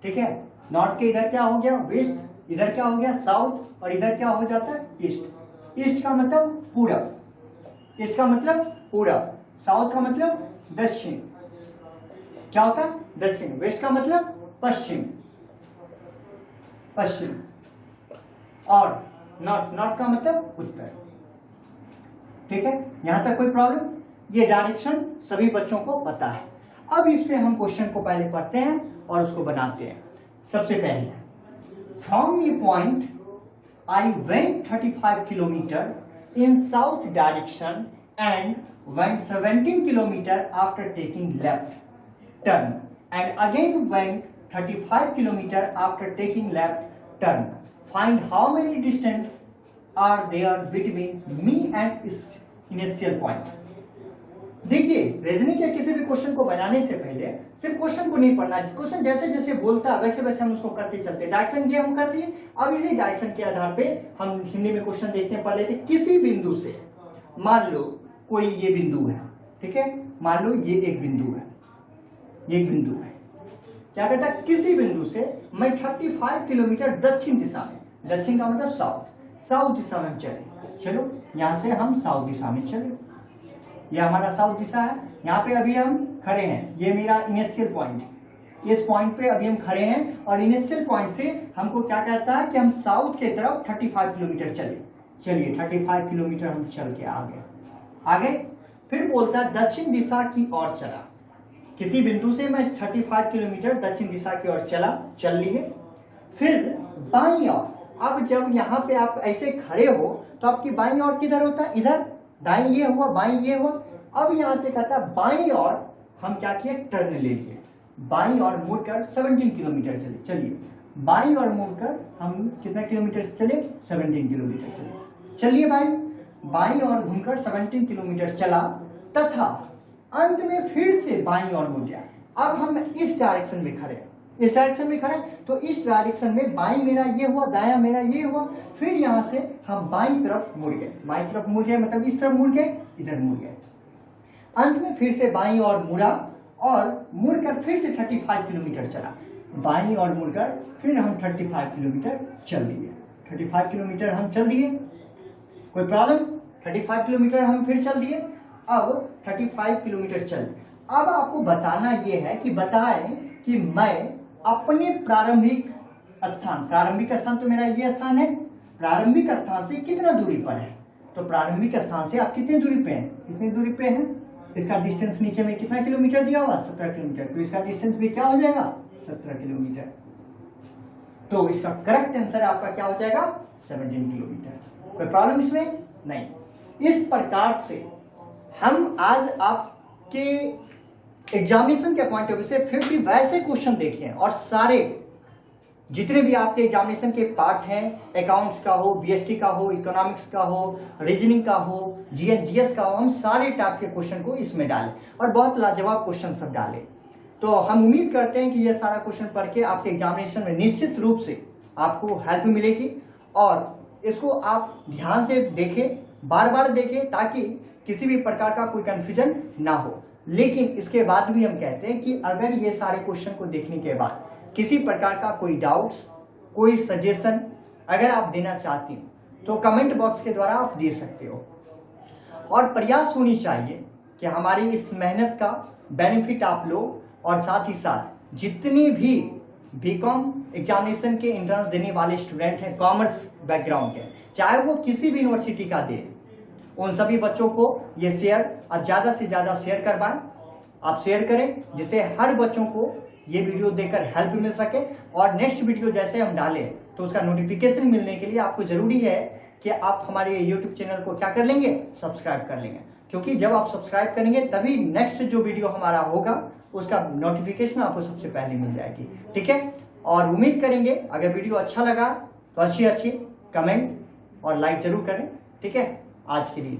S1: ठीक है, नॉर्थ के इधर क्या हो गया? वेस्ट। इधर क्या हो गया? साउथ। और इधर क्या हो जाता है? ईस्ट। ईस्ट का मतलब पूरब, ईस्ट का मतलब पूरब, साउथ का मतलब दक्षिण। क्या होता है? दक्षिण। वेस्ट का मतलब पश्चिम, पश्चिम। और नॉर्थ, नॉर्थ का मतलब उत्तर। ठीक है, यहां तक कोई प्रॉब्लम? ये डायरेक्शन सभी बच्चों को पता है। अब इसमें हम क्वेश्चन को पहले पढ़ते हैं और उसको बनाते हैं। सबसे पहले फ्रॉम ये point I went 35 kilometre in south direction and went 17 kilometre after taking left turn and again went 35 kilometre after taking left turn. Find how many distance are there between me and इस initial point. देखिए, reasoning या किसी भी question को बनाने से पहले सिर्फ क्वेश्चन को नहीं पढ़ना, क्वेश्चन जैसे जैसे बोलता है वैसे वैसे हम उसको करते चलते। डायरेक्शन किया हम कर दिए, अब इसी डायरेक्शन के आधार पे हम हिंदी में क्वेश्चन देखते हैं, पढ़ लेते। किसी बिंदु से, मान लो कोई ये बिंदु है, ठीक है, मान लो ये एक बिंदु है, ये एक बिंदु है, क्या कहता है, किसी बिंदु से मैं 35 किलोमीटर दक्षिण दिशा में, दक्षिण का मतलब साउथ, साउथ दिशा में चले। चलो यहां से हम साउथ दिशा में चले, ये हमारा साउथ दिशा है। यहाँ पे अभी हम खड़े हैं, ये मेरा इनिशियल पॉइंट, इस पॉइंट पे अभी हम खड़े हैं और इनिशियल पॉइंट से हमको क्या कहता है कि हम साउथ के तरफ 35 किलोमीटर चले। चलिए 35 किलोमीटर हम चल के आगे फिर बोलता है दक्षिण दिशा की ओर चला। किसी बिंदु से मैं 35 किलोमीटर दक्षिण दिशा की ओर चला, चल लिए। फिर बाईं ओर, अब जब यहाँ पे आप ऐसे खड़े हो तो आपकी बाईं ओर किधर होता है, इधर, दाईं ये हुआ, बाईं ये हुआ। अब यहां से कहता है बाईं ओर हम क्या किए, टर्न ले लिए, बाईं ओर मुड़कर 17 किलोमीटर चले। चलिए बाईं ओर मुड़कर हम कितना किलोमीटर चले, 17 किलोमीटर चले। चलिए बाईं ओर घूमकर 17 किलोमीटर चला तथा अंत में फिर से बाईं ओर मुड़ गया। अब हम इस डायरेक्शन में खड़े, इस डायरेक्शन में खड़े, तो इस डायरेक्शन में बाईं मेरा ये हुआ, दायां मेरा ये हुआ। फिर यहां से हम बाईं तरफ मुड़ गए, बाईं तरफ मुड़ गए मतलब इस तरफ मुड़ गए, इधर मुड़ गए। अंत में फिर से बाईं ओर मुड़ा और मुड़कर फिर से 35 किलोमीटर चला। बाईं ओर मुड़कर फिर हम 35 किलोमीटर चल दिए। 35 किलोमीटर हम चल दिए, कोई प्रॉब्लम, 35 किलोमीटर हम फिर चल दिए। अब 35 किलोमीटर चल, अब आपको बताना यह है कि बताएं कि मैं अपने प्रारंभिक स्थान तो मेरा ये स्थान है, प्रारंभिक स्थान से कितना दूरी पर है। तो प्रारंभिक स्थान से आप कितनी दूरी पे हैं, कितनी दूरी पे हैं, इसका डिस्टेंस नीचे में कितना किलोमीटर दिया हुआ, 17 किलोमीटर, तो इसका डिस्टेंस भी क्या हो जाएगा, 17 किलोमीटर। तो इसका करेक्ट आंसर आपका क्या हो जाएगा, 17 किलोमीटर। कोई प्रॉब्लम इसमें नहीं। इस प्रकार से हम आज आपके एग्जामिनेशन के पॉइंट ऑफ व्यू से फिर भी वैसे क्वेश्चन देखे हैं और सारे जितने भी आपके एग्जामिनेशन के पार्ट हैं, अकाउंट्स का हो, बीएसटी का हो, इकोनॉमिक्स का हो, रीजनिंग का हो, जीएस का हो, हम सारे टाइप के क्वेश्चन को इसमें डालें और बहुत लाजवाब क्वेश्चन सब डालें। तो हम उम्मीद करते हैं कि यह सारा क्वेश्चन पढ़ के आपके एग्जामिनेशन में निश्चित रूप से आपको हेल्प मिलेगी और इसको आप ध्यान से देखें, बार बार देखें, ताकि किसी भी प्रकार का कोई कंफ्यूजन ना हो। लेकिन इसके बाद भी हम कहते हैं कि अगर ये सारे क्वेश्चन को देखने के बाद किसी प्रकार का कोई डाउट्स, कोई सजेशन अगर आप देना चाहती हो तो कमेंट बॉक्स के द्वारा आप दे सकते हो। और प्रयास होनी चाहिए कि हमारी इस मेहनत का बेनिफिट आप लो और साथ ही साथ जितने भी बीकॉम एग्जामिनेशन के एंट्रेंस देने वाले स्टूडेंट हैं कॉमर्स बैकग्राउंड के, चाहे वो किसी भी यूनिवर्सिटी का दे, उन सभी बच्चों को ये शेयर आप ज़्यादा से ज़्यादा शेयर करवाएं। आप शेयर करें जिससे हर बच्चों को ये वीडियो देखकर हेल्प मिल सके और नेक्स्ट वीडियो जैसे हम डालें तो उसका नोटिफिकेशन मिलने के लिए आपको जरूरी है कि आप हमारे यूट्यूब चैनल को क्या कर लेंगे, सब्सक्राइब कर लेंगे। क्योंकि जब आप सब्सक्राइब करेंगे तभी नेक्स्ट जो वीडियो हमारा होगा उसका नोटिफिकेशन आपको सबसे पहले मिल जाएगी। ठीक है, और उम्मीद करेंगे अगर वीडियो अच्छा लगा तो अच्छी कमेंट और लाइक जरूर करें। ठीक है, आज के लिए